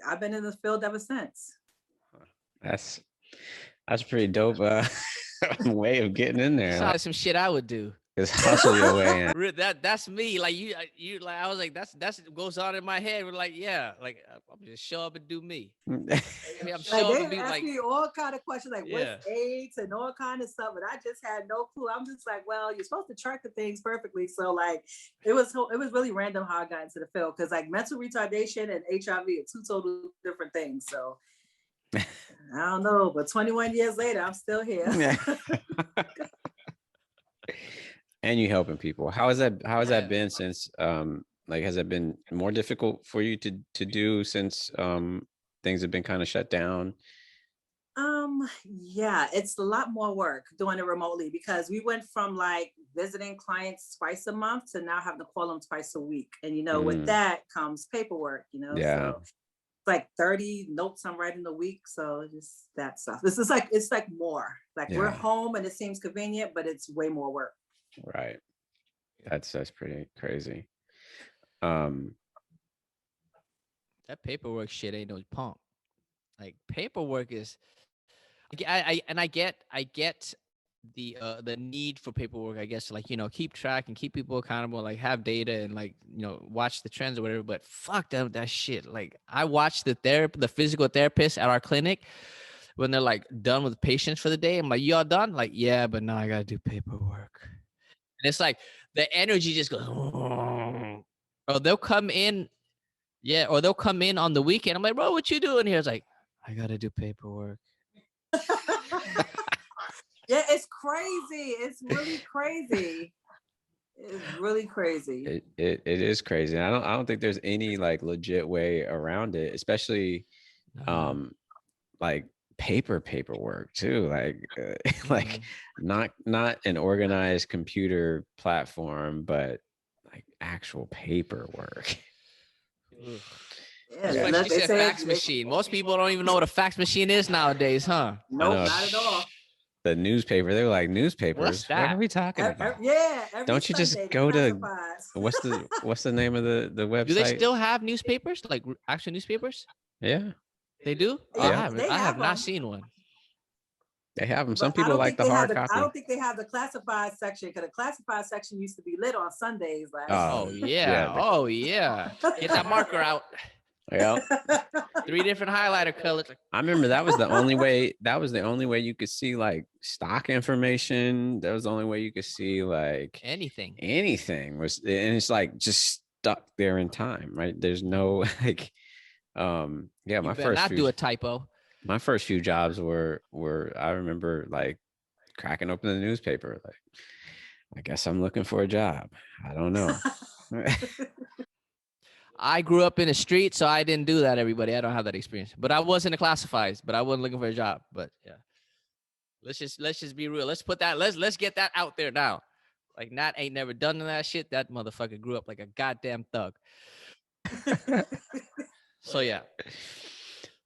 [SPEAKER 3] I've been in the field ever since.
[SPEAKER 1] That's pretty dope way of getting in there.
[SPEAKER 2] Sounds like some shit I would do.
[SPEAKER 1] Just hustle your way in.
[SPEAKER 2] That's me. Like you like I was like that's goes on in my head. We're like, yeah, like I'm just show up and do me. I mean, I'm
[SPEAKER 3] Like
[SPEAKER 2] show up
[SPEAKER 3] they
[SPEAKER 2] and be
[SPEAKER 3] asked
[SPEAKER 2] like,
[SPEAKER 3] me all kind of questions, like
[SPEAKER 2] yeah.
[SPEAKER 3] what's AIDS and all kind of stuff, and I just had no clue. I'm just like, well, you're supposed to track the things perfectly. So like, it was really random how I got into the field, because like mental retardation and HIV are two total different things. So I don't know, but 21 years later, I'm still here.
[SPEAKER 1] And you helping people. How has that been since like has it been more difficult for you to do since things have been kind of shut down?
[SPEAKER 3] Yeah, it's a lot more work doing it remotely, because we went from like visiting clients twice a month to now having to call them twice a week. And with that comes paperwork,
[SPEAKER 1] Yeah.
[SPEAKER 3] so like 30 notes I'm writing a week. So just that stuff. This is like, it's like more like we're home and it seems convenient, but it's way more work.
[SPEAKER 1] Right. That's pretty crazy.
[SPEAKER 2] That paperwork shit ain't no punk. Like paperwork is, I get the need for paperwork, I guess, like, keep track and keep people accountable, like have data and like, watch the trends or whatever. But fuck that shit. Like I watch the physical therapist at our clinic when they're like done with patients for the day. I'm like, you all done? Like, yeah, but now I gotta do paperwork. And it's like the energy just goes, or they'll come in. Yeah, or they'll come in on the weekend. I'm like, bro, what you doing here? It's like, I gotta do paperwork.
[SPEAKER 3] Yeah, it's crazy. It's really crazy. It's really crazy.
[SPEAKER 1] It is crazy. I don't think there's any like legit way around it, especially like paperwork too, like like not an organized computer platform, but like actual paperwork.
[SPEAKER 3] Yeah,
[SPEAKER 2] That's why she said fax machine. Most people don't even know what a fax machine is nowadays, huh?
[SPEAKER 3] Nope, not at all.
[SPEAKER 1] The newspaper, they were like, newspapers?
[SPEAKER 2] What's that?
[SPEAKER 1] What are we talking about?
[SPEAKER 3] Yeah,
[SPEAKER 1] don't you just go to what's the name of the website?
[SPEAKER 2] Do they still have newspapers, like actual newspapers?
[SPEAKER 1] Yeah,
[SPEAKER 2] they do.
[SPEAKER 3] Yeah,
[SPEAKER 2] I have not seen one.
[SPEAKER 1] They have them. Some people like the hard copy.
[SPEAKER 3] I don't think they have the classified section, because the classified section used to be lit on Sundays. Like,
[SPEAKER 2] oh yeah. Oh yeah. Get that marker out.
[SPEAKER 1] Yeah.
[SPEAKER 2] 3 different highlighter colors.
[SPEAKER 1] I remember that was the only way. That was the only way you could see like stock information. That was the only way you could see like
[SPEAKER 2] anything.
[SPEAKER 1] Anything was, and it's like just stuck there in time, right? There's no like, yeah. My first
[SPEAKER 2] not do a typo.
[SPEAKER 1] My first few jobs were I remember like cracking open the newspaper, like, I guess I'm looking for a job. I don't know.
[SPEAKER 2] I grew up in the street, so I didn't do that, everybody. I don't have that experience. But I was in the classifieds, but I wasn't looking for a job. But yeah. Let's just be real. Let's put that, let's get that out there now. Like Nat ain't never done that shit. That motherfucker grew up like a goddamn thug. So yeah.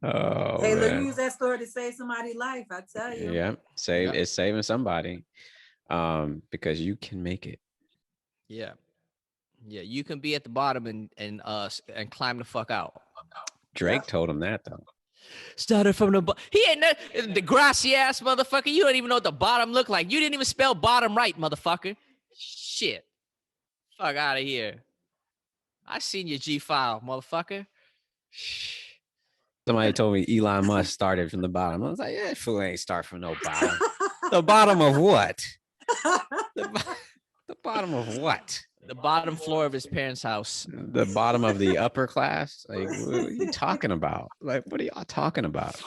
[SPEAKER 3] Oh, hey, look, use that story to save somebody's life. I tell you.
[SPEAKER 1] Yeah, it's saving somebody, because you can make it.
[SPEAKER 2] Yeah. Yeah, you can be at the bottom and climb the fuck out.
[SPEAKER 1] Drake told him that though.
[SPEAKER 2] Started from the he ain't the grassy ass motherfucker. You don't even know what the bottom look like. You didn't even spell bottom right, motherfucker. Shit. Fuck out of here. I seen your G file, motherfucker.
[SPEAKER 1] Somebody told me Elon Musk started from the bottom. I was like, yeah, fool ain't start from no bottom. The bottom of what? The bottom of what?
[SPEAKER 2] The bottom floor of his parents' house.
[SPEAKER 1] The bottom of the upper class? Like, what are you talking about? Like, what are y'all talking about?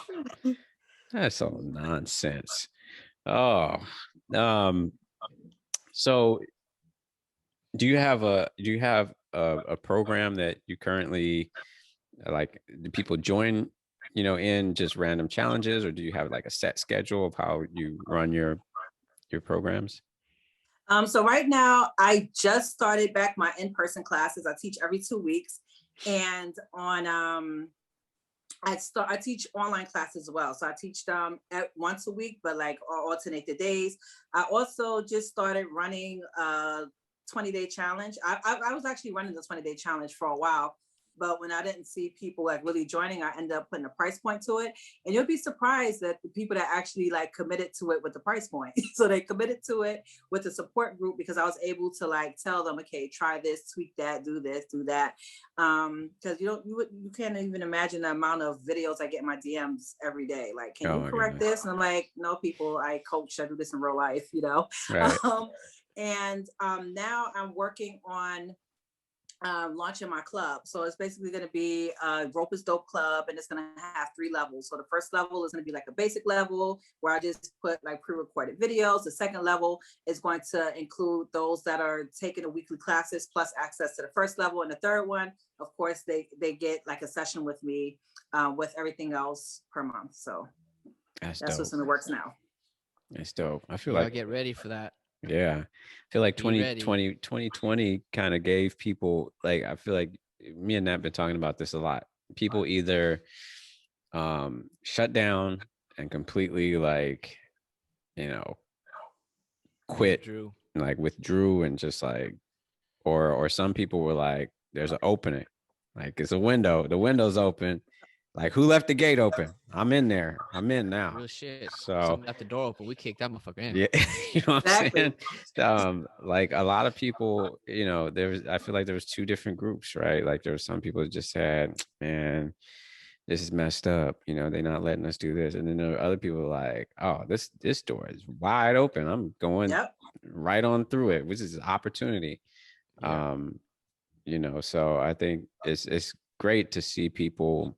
[SPEAKER 1] That's all nonsense. Oh, so do you have a program that you currently like? Do people join, in just random challenges, or do you have like a set schedule of how you run your programs?
[SPEAKER 3] So right now, I just started back my in-person classes. I teach every 2 weeks, and on I teach online classes as well. So I teach them once a week, but like alternate the days. I also just started running a 20-day challenge. I was actually running the 20-day challenge for a while, but when I didn't see people like really joining, I ended up putting a price point to it. And you'll be surprised that the people that actually like committed to it with the price point. So they committed to it with the support group because I was able to like tell them, okay, try this, tweak that, do this, do that. Because you can't even imagine the amount of videos I get in my DMs every day. Like, can you correct this? And I'm like, no, people, I coach, I do this in real life, you know.
[SPEAKER 1] Right.
[SPEAKER 3] And now I'm working on launching my club. So it's basically going to be a Rope is Dope club, and it's going to have 3 levels. So the first level is going to be like a basic level where I just put like pre-recorded videos. The second level is going to include those that are taking the weekly classes plus access to the first level. And the third one, of course, they get like a session with me with everything else per month. So that's what's in the works now.
[SPEAKER 1] It's dope. I feel
[SPEAKER 2] I'll
[SPEAKER 1] like
[SPEAKER 2] get ready for that.
[SPEAKER 1] Yeah. I feel like 2020 kind of gave people, like, I feel like me and Nat been talking about this a lot. People either shut down and completely like, you know, quit, withdrew and just like, or some people were like, there's an opening, like it's a window, the window's open. Like, who left the gate open? I'm in there. I'm in now.
[SPEAKER 2] Real shit.
[SPEAKER 1] So
[SPEAKER 2] someone left the door open. We kicked that motherfucker in.
[SPEAKER 1] Yeah, you know what I'm saying? Like a lot of people, you know, I feel like there was 2 different groups, right? Like there was some people that just said, man, this is messed up. You know, they're not letting us do this. And then there were other people like, oh, this door is wide open. I'm going right on through it, which is an opportunity.
[SPEAKER 2] Yeah.
[SPEAKER 1] You know, so I think it's great to see people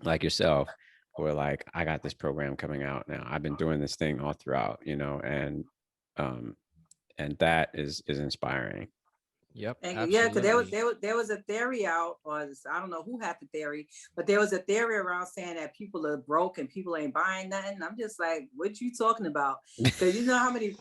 [SPEAKER 1] like yourself who are like, I got this program coming out now. I've been doing this thing all throughout, you know, and that is inspiring.
[SPEAKER 2] Yep.
[SPEAKER 3] Yeah, because there was a theory out, or I don't know who had the theory, but there was a theory around saying that people are broke and people ain't buying nothing. I'm just like, what you talking about? Because you know how many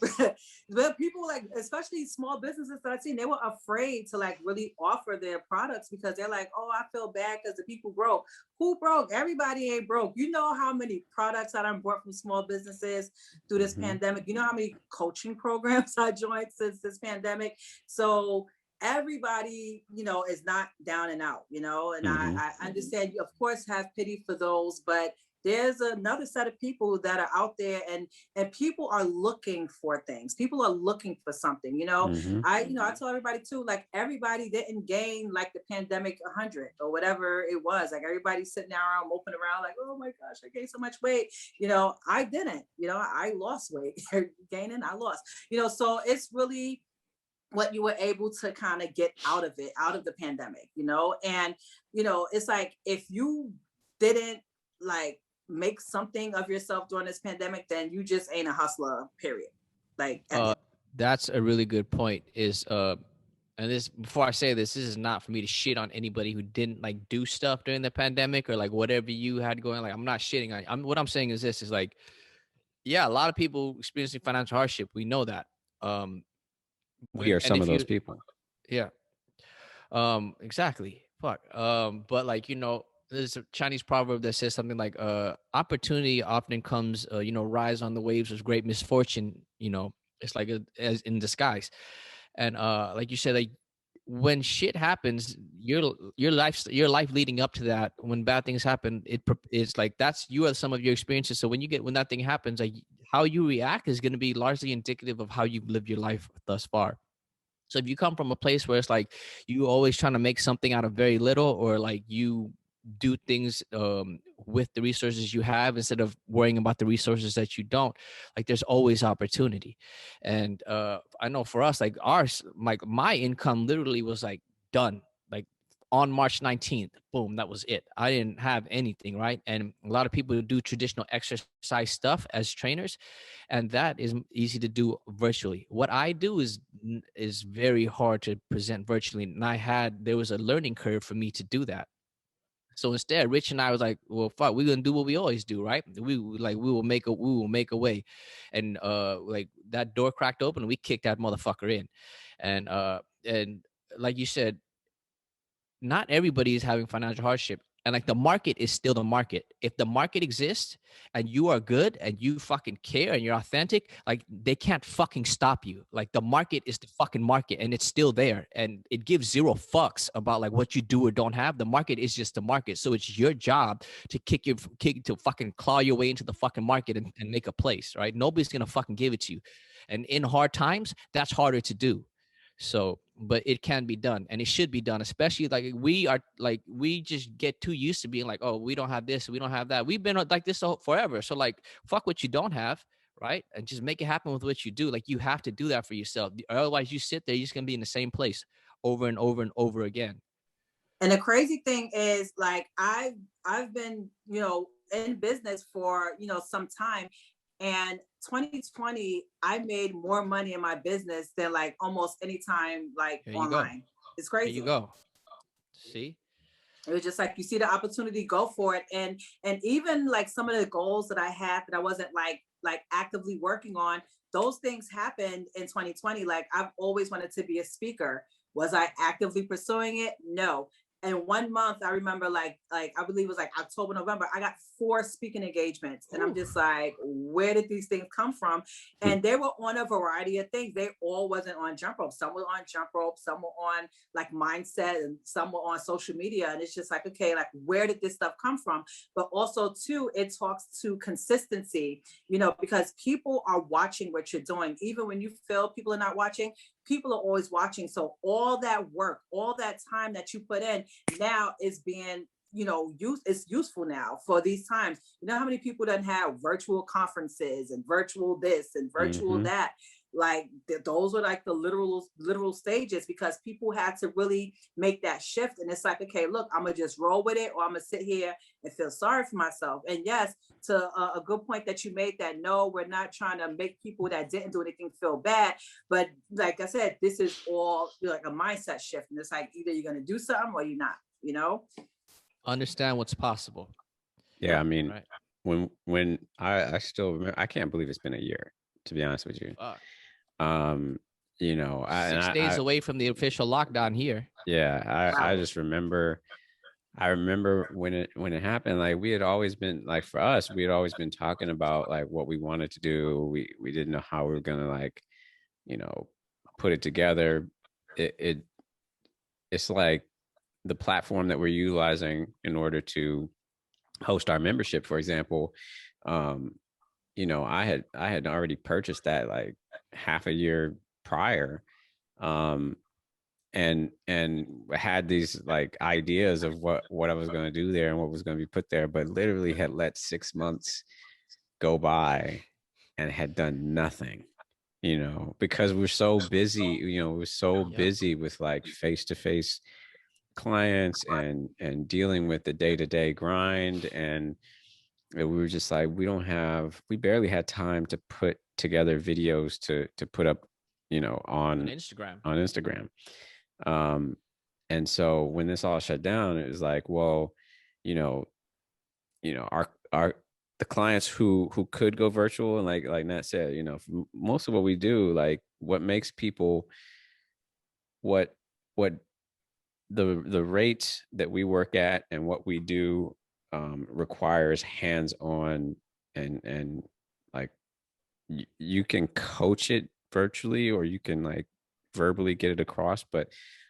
[SPEAKER 3] people, like, especially small businesses that I've seen, they were afraid to like really offer their products because they're like, oh, I feel bad because the people broke. Who broke? Everybody ain't broke. You know how many products that I bought from small businesses through this pandemic? You know how many coaching programs I joined since this pandemic? So everybody, you know, is not down and out, you know, and I understand you, of course, have pity for those, but there's another set of people that are out there and people are looking for things. People are looking for something, you know. I tell everybody too, like everybody didn't gain like the pandemic 100 or whatever it was. Like everybody's sitting around moping around like, oh my gosh, I gained so much weight. You know, I didn't, you know, I lost weight. Gaining, I lost, you know, so it's really what you were able to kind of get out of it, out of the pandemic, you know? And, you know, it's like, if you didn't like make something of yourself during this pandemic, then you just ain't a hustler, period. Like,
[SPEAKER 2] that's a really good point and this, before I say this is not for me to shit on anybody who didn't like do stuff during the pandemic or like whatever you had going. Like, I'm not shitting on you. What I'm saying is this is like, yeah, a lot of people experiencing financial hardship. We know that.
[SPEAKER 1] We are some of those people.
[SPEAKER 2] Yeah. Exactly. Fuck. But like, you know, there's a Chinese proverb that says something like, opportunity often comes, you know, rise on the waves of great misfortune. You know, it's like as in disguise. And like you said, like when shit happens, your life leading up to that, when bad things happen, it's like you are some of your experiences. So when that thing happens, like how you react is going to be largely indicative of how you've lived your life thus far. So if you come from a place where it's like you always trying to make something out of very little, or like you do things with the resources you have instead of worrying about the resources that you don't, like there's always opportunity. And I know for us, like my income literally was like done, like on March 19th, boom, that was it. I didn't have anything, right? And a lot of people do traditional exercise stuff as trainers, and that is easy to do virtually. What I do is very hard to present virtually, and there was a learning curve for me to do that. So instead, Rich and I was like, well, fuck, we're gonna do what we always do, right? We will make a way. And like that door cracked open and we kicked that motherfucker in. And like you said, not everybody is having financial hardship. And like the market is still the market. If the market exists and you are good and you fucking care and you're authentic, like they can't fucking stop you. Like the market is the fucking market and it's still there and it gives zero fucks about like what you do or don't have. The market is just the market. So it's your job to to fucking claw your way into the fucking market and make a place, right? Nobody's gonna fucking give it to you. And in hard times, that's harder to do. So, but it can be done and it should be done, especially we just get too used to being like, oh, we don't have this, we don't have that. We've been like this forever. So like, fuck what you don't have, right? And just make it happen with what you do. Like you have to do that for yourself. Otherwise you sit there, you're just gonna be in the same place over and over and over again.
[SPEAKER 3] And the crazy thing is, like, I've been, in business for, some time. And 2020, I made more money in my business than like almost any time, like online. It's crazy.
[SPEAKER 2] There you go. See?
[SPEAKER 3] It was just like, you see the opportunity, go for it. And even like some of the goals that I had that I wasn't like actively working on, those things happened in 2020. Like I've always wanted to be a speaker. Was I actively pursuing it? No. And 1 month, I remember like I believe it was like October, November, I got 4 speaking engagements. And I'm just like, where did these things come from? And they were on a variety of things. They all wasn't on Jumprope. Some were on Jumprope, some were on like mindset, and some were on social media. And it's just like, okay, like where did this stuff come from? But also too, it talks to consistency, because people are watching what you're doing. Even when you feel people are not watching, people are always watching. So all that work, all that time that you put in now is being, it's useful now for these times. You know how many people don't have virtual conferences and virtual this and virtual that? Like those were like the literal stages, because people had to really make that shift. And it's like, okay, look, I'm gonna just roll with it, or I'm gonna sit here and feel sorry for myself. And yes, to a good point that you made, that no, we're not trying to make people that didn't do anything feel bad. But like I said, this is all like a mindset shift. And it's like, either you're gonna do something or you're not,
[SPEAKER 2] Understand what's possible.
[SPEAKER 1] Yeah, I mean, right. when I still remember, I can't believe it's been a year, to be honest with you.
[SPEAKER 2] 6 days away from the official lockdown here.
[SPEAKER 1] Yeah, I just remember. I remember when it happened. Like we had always been, like for us, we had always been talking about like what we wanted to do. We didn't know how we were gonna like, put it together. It's like the platform that we're utilizing in order to host our membership, for example. I had already purchased that like half a year prior, and had these like ideas of what I was going to do there and what was going to be put there, but literally had let 6 months go by and had done nothing, because we're so busy, we're so busy with like face-to-face clients and dealing with the day-to-day grind. And we were just like, we barely had time to put together videos to put up, on Instagram. And so when this all shut down, it was like, well, our the clients who could go virtual, and like Nat said, most of what we do, like what makes people, what the rates that we work at and what we do requires hands-on, and like you can coach it virtually, or you can like verbally get it across, but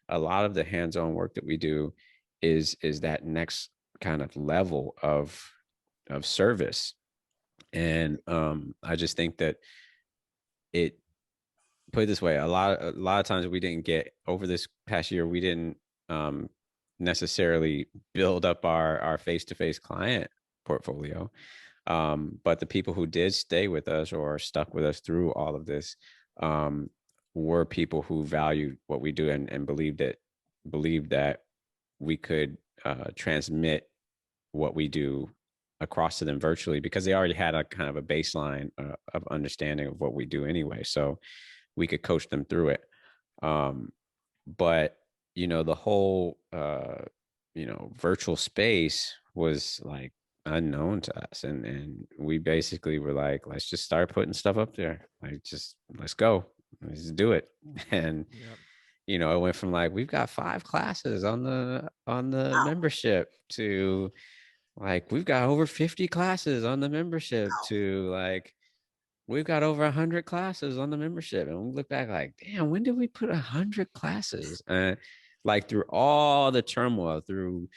[SPEAKER 1] a lot of the hands-on work that we do is that next kind of level of service. And I just think that it, put it this way, a lot of times we didn't get, over this past year, we didn't necessarily build up our face-to-face client portfolio, but the people who did stay with us or stuck with us through all of this were people who valued what we do and believed that we could transmit what we do across to them virtually, because they already had a kind of a baseline of understanding of what we do anyway, so we could coach them through it. But the whole virtual space was like unknown to us, and we basically were like, let's just start putting stuff up there, like just let's go, let's do it. And you know, it went from like, we've got 5 classes on the
[SPEAKER 3] Wow.
[SPEAKER 1] membership to like, we've got over 50 classes on the membership to like, we've got over 100 classes on the membership. And we look back like, damn, when did we put 100 classes? And like through all the turmoil, through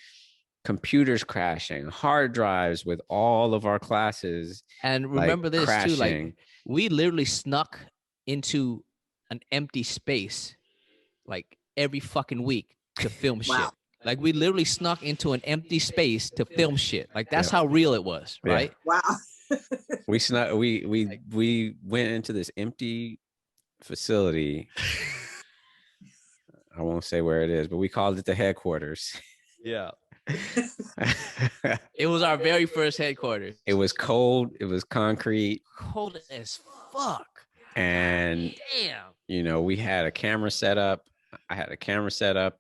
[SPEAKER 1] computers crashing, hard drives with all of our classes
[SPEAKER 2] And
[SPEAKER 1] like
[SPEAKER 2] remember this too, like
[SPEAKER 1] crashing.
[SPEAKER 2] we literally snuck into an empty space like every fucking week to film
[SPEAKER 3] Wow.
[SPEAKER 2] shit. Like we literally snuck into an empty space to film shit. Like that's
[SPEAKER 1] Yep.
[SPEAKER 2] how real it was,
[SPEAKER 1] Yeah.
[SPEAKER 2] right?
[SPEAKER 3] Wow.
[SPEAKER 1] We snuck, we went into this empty facility. I won't say where it is, but we called it the headquarters.
[SPEAKER 2] Yeah. It was our very first headquarters.
[SPEAKER 1] It was cold, it was concrete,
[SPEAKER 2] Cold as fuck.
[SPEAKER 1] and
[SPEAKER 2] Damn.
[SPEAKER 1] you know, we had a camera set up. I had a camera set up.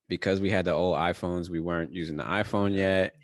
[SPEAKER 1] Because we had the old iPhones, we weren't using the iPhone yet.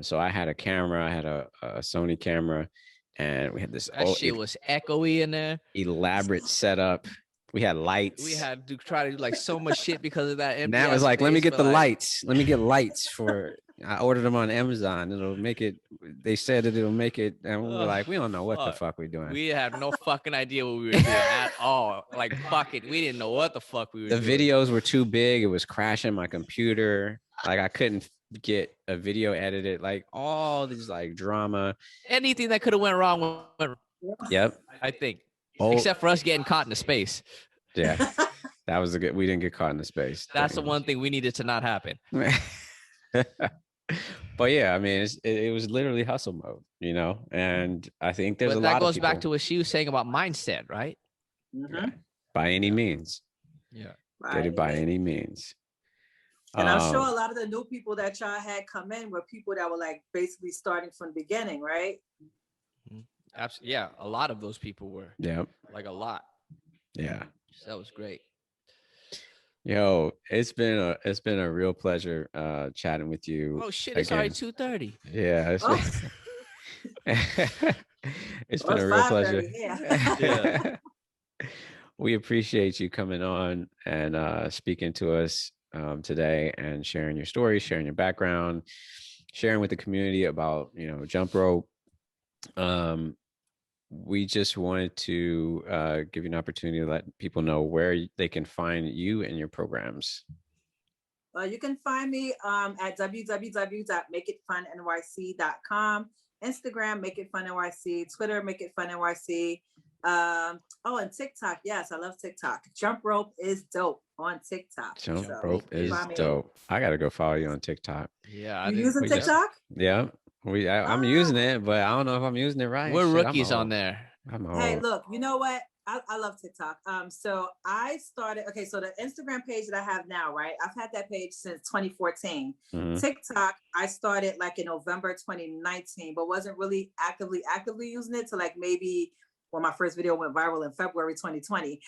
[SPEAKER 1] So I had a camera, I had a Sony camera, and we had this
[SPEAKER 2] That shit was echoey in there.
[SPEAKER 1] elaborate setup. We had lights.
[SPEAKER 2] We had to try to do like so much shit because of that.
[SPEAKER 1] Now it's like, let me get the
[SPEAKER 2] like,
[SPEAKER 1] lights. Let me get lights for. I ordered them on Amazon. It'll make it. They said that it'll make it, and we were like, we don't know what the fuck we're doing.
[SPEAKER 2] We had no fucking idea what we were doing at all. Like, fuck it, we didn't know what the fuck we were doing.
[SPEAKER 1] The videos were too big. It was crashing my computer. Like I couldn't get a video edited. Like all these like drama.
[SPEAKER 2] Anything that could have went wrong went.
[SPEAKER 1] Yep.
[SPEAKER 2] I think.
[SPEAKER 1] Oh,
[SPEAKER 2] Except for us getting caught in the space.
[SPEAKER 1] yeah. That was a good. We didn't get caught in the space.
[SPEAKER 2] That's the one thing we needed to not happen.
[SPEAKER 1] But yeah, I mean, it was literally hustle mode, you know, and I think there's
[SPEAKER 2] But
[SPEAKER 1] a
[SPEAKER 2] that
[SPEAKER 1] lot
[SPEAKER 2] goes
[SPEAKER 1] of people,
[SPEAKER 2] back to what she was saying about mindset, right?
[SPEAKER 3] Mm-hmm.
[SPEAKER 1] by any means,
[SPEAKER 2] Yeah.
[SPEAKER 1] get it by any means.
[SPEAKER 3] And I'm sure a lot of the new people that y'all had come in were people that were like basically starting from the beginning, right?
[SPEAKER 2] Absolutely. Yeah, a lot of those people were.
[SPEAKER 1] Yeah.
[SPEAKER 2] Like a lot.
[SPEAKER 1] Yeah.
[SPEAKER 2] So that was great.
[SPEAKER 1] Yo, it's been a real pleasure chatting with you.
[SPEAKER 2] Oh shit, it's already 2:30.
[SPEAKER 1] Yeah. It's been a real pleasure.
[SPEAKER 3] Yeah.
[SPEAKER 1] We appreciate you coming on and speaking to us today and sharing your story, sharing your background, sharing with the community about, you know, Jumprope. We just wanted to give you an opportunity to let people know where they can find you and your programs.
[SPEAKER 3] You can find me at www.makeitfunnyc.com, Instagram, Make It Fun NYC, Twitter, Make It Fun NYC. And TikTok. Yes, I love TikTok. Jumprope is dope on TikTok.
[SPEAKER 1] Jumprope is dope. I got to go follow you on TikTok.
[SPEAKER 2] Yeah.
[SPEAKER 3] You using TikTok?
[SPEAKER 1] Yeah. I'm using it, but I don't know if I'm using it right.
[SPEAKER 2] We're rookies on there.
[SPEAKER 3] Hey, look, you know what? I love TikTok. So I started, so the Instagram page that I have now, right? I've had that page since 2014. Mm-hmm. TikTok, I started like in November 2019, but wasn't really actively using it till like maybe when my first video went viral in February 2020.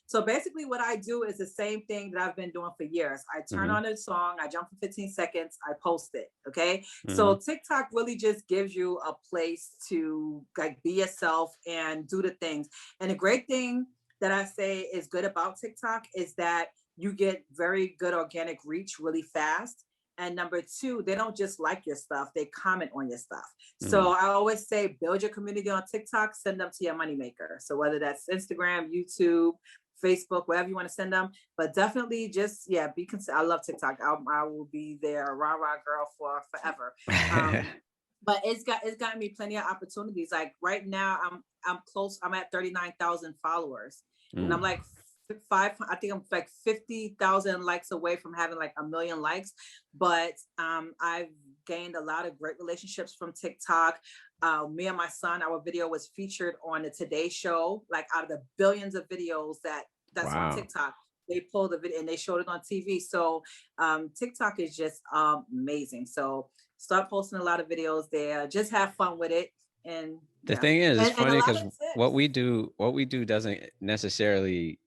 [SPEAKER 3] So basically what I do is the same thing that I've been doing for years. I turn on a song, I jump for 15 seconds, I post it, okay? So TikTok really just gives you a place to like be yourself and do the things. And the great thing that I say is good about TikTok is that you get very good organic reach really fast. And number two, they don't just like your stuff, they comment on your stuff. So I always say, build your community on TikTok, send them to your moneymaker. So whether that's Instagram, YouTube, Facebook, wherever you want to send them, but definitely just, be consistent. I love TikTok. I will be there, rah girl for forever. But it's gotten me plenty of opportunities. Like right now, I'm close. I'm at 39,000 followers, and I'm like I think I'm like 50,000 likes away from having like 1 million likes. But I've gained a lot of great relationships from TikTok. Me and my son, our video was featured on the Today Show. Like out of the billions of videos that's on TikTok, they pulled the video and they showed it on TV. So TikTok is just amazing. So start posting a lot of videos there. Just have fun with it. And
[SPEAKER 1] the thing is, it's funny because what we do doesn't necessarily,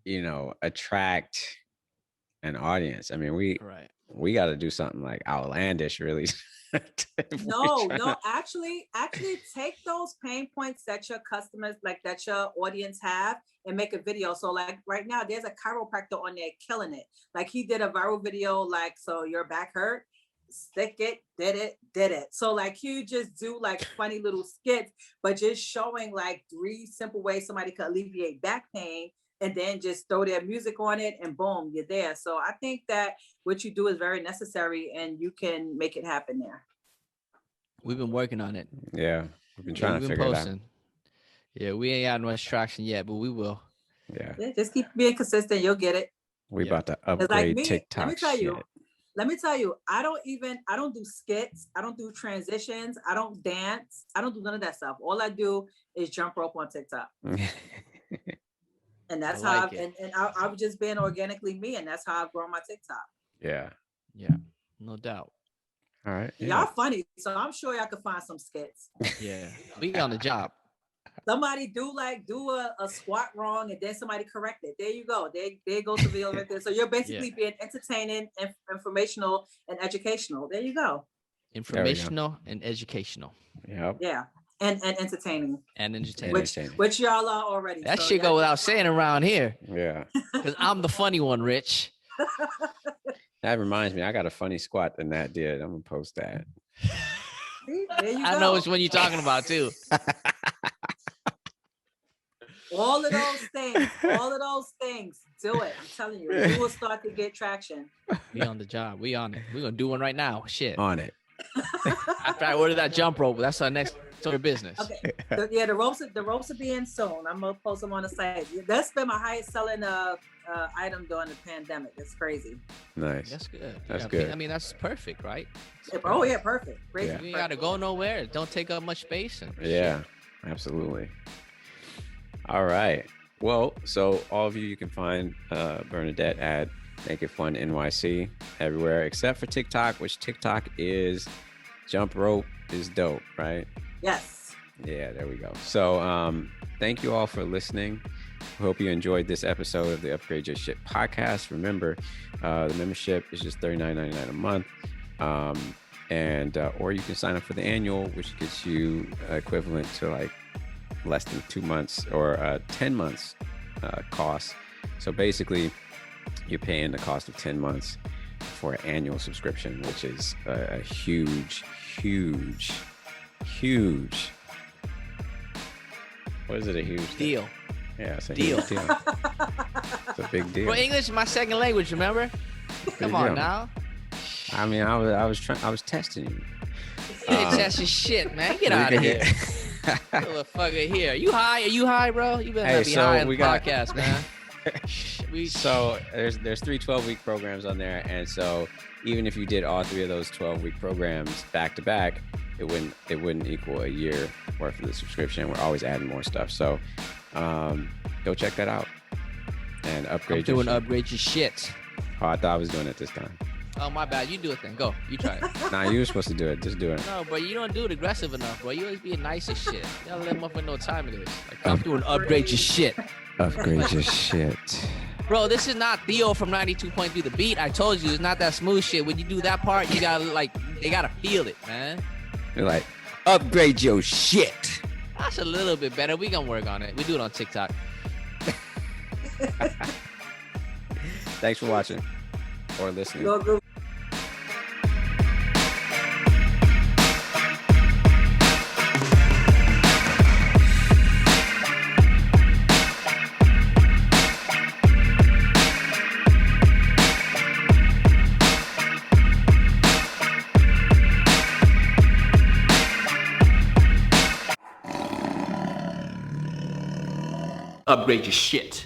[SPEAKER 1] you know, attract an audience. I mean, we got to do something like outlandish, really.
[SPEAKER 3] No, actually take those pain points that your customers, like that your audience have, and make a video. So like right now, there's a chiropractor on there killing it. Like he did a viral video, like, so your back hurt, stick it, did it. So like you just do like funny little skits, but just showing like 3 simple ways somebody could alleviate back pain, and then just throw their music on it and boom, you're there. So I think that what you do is very necessary and you can make it happen there.
[SPEAKER 2] We've been working on it.
[SPEAKER 1] Yeah, we've been trying to figure it out.
[SPEAKER 2] Yeah, we ain't had much traction yet, but we will.
[SPEAKER 1] Yeah,
[SPEAKER 3] just keep being consistent. You'll get it.
[SPEAKER 1] We about to upgrade TikTok.
[SPEAKER 3] Let me tell you, I don't do skits. I don't do transitions. I don't dance. I don't do none of that stuff. All I do is jump rope on TikTok. And that's how I've just been organically me, and that's how I've grown my TikTok.
[SPEAKER 1] Yeah,
[SPEAKER 2] no doubt.
[SPEAKER 1] All right,
[SPEAKER 3] y'all funny, so I'm sure y'all could find some skits.
[SPEAKER 2] Yeah, we on the job.
[SPEAKER 3] Somebody do a squat wrong, and then somebody correct it. There you go. There goes the video right there. So you're basically being entertaining, informational, and educational. There you go.
[SPEAKER 2] Informational and educational.
[SPEAKER 1] Yep.
[SPEAKER 3] Yeah. And entertaining. Which y'all are already.
[SPEAKER 2] That shit go without saying around here.
[SPEAKER 1] Yeah.
[SPEAKER 2] Because I'm the funny one, Rich.
[SPEAKER 1] That reminds me, I got a funny squat than that did. I'm gonna post that.
[SPEAKER 3] There you go.
[SPEAKER 2] I know which one you're talking about too.
[SPEAKER 3] All of those things. Do it. I'm telling you, you will start to get traction.
[SPEAKER 2] We on the job. We on it. We're gonna do one right now. Shit.
[SPEAKER 1] On it.
[SPEAKER 2] After I order that jump rope, that's our next order of business.
[SPEAKER 3] Okay. The ropes are being soon. I'm gonna post them on the site. That's been my highest selling item during the pandemic. It's crazy.
[SPEAKER 1] Nice.
[SPEAKER 2] That's good.
[SPEAKER 1] That's good.
[SPEAKER 2] I mean, that's perfect, right?
[SPEAKER 3] Oh yeah, perfect. Great.
[SPEAKER 2] You ain't gotta go nowhere. It don't take up much space.
[SPEAKER 1] Yeah, absolutely. All right. Well, so all of you can find Bernadette at Make It Fun NYC everywhere except for TikTok, which TikTok is Jumprope is dope, right?
[SPEAKER 3] Yes.
[SPEAKER 1] Yeah, there we go. So thank you all for listening. Hope you enjoyed this episode of the Upgrade Your Shit podcast. Remember, the membership is just $39.99 a month. Or you can sign up for the annual, which gets you equivalent to like less than 2 months or 10 months cost. So basically, you're paying the cost of 10 months for an annual subscription, which is a huge. What is it? A huge
[SPEAKER 2] deal?
[SPEAKER 1] Yeah, it's a huge deal. It's a big deal.
[SPEAKER 2] Well, English is my second language. Remember? Come on now.
[SPEAKER 1] I mean, I was testing you.
[SPEAKER 2] You ain't testing shit, man. Get out of here. Motherfucker here. You high? Are you high, bro? You better not be high on the podcast, man.
[SPEAKER 1] So there's 3 12-week programs on there, and so even if you did all 3 of those 12-week programs back to back, it wouldn't equal a year worth of the subscription. We're always adding more stuff, so go check that out and upgrade.
[SPEAKER 2] Upgrade your shit.
[SPEAKER 1] Oh, I thought I was doing it this time.
[SPEAKER 2] Oh, my bad. You do it then. Go. You try it.
[SPEAKER 1] Nah, you were supposed to do it. Just do it.
[SPEAKER 2] No, bro, you don't do it aggressive enough, bro. You always being nice as shit. You gotta let motherfucker know what time it is. Like, I'm doing upgrade your shit.
[SPEAKER 1] Upgrade your shit.
[SPEAKER 2] Bro, this is not Theo from 92.3 The Beat. I told you, it's not that smooth shit. When you do that part, you gotta, they gotta feel it, man.
[SPEAKER 1] You're like, upgrade your shit.
[SPEAKER 2] That's a little bit better. We gonna work on it. We do it on TikTok.
[SPEAKER 1] Thanks for watching or listening.
[SPEAKER 2] Upgrade your shit.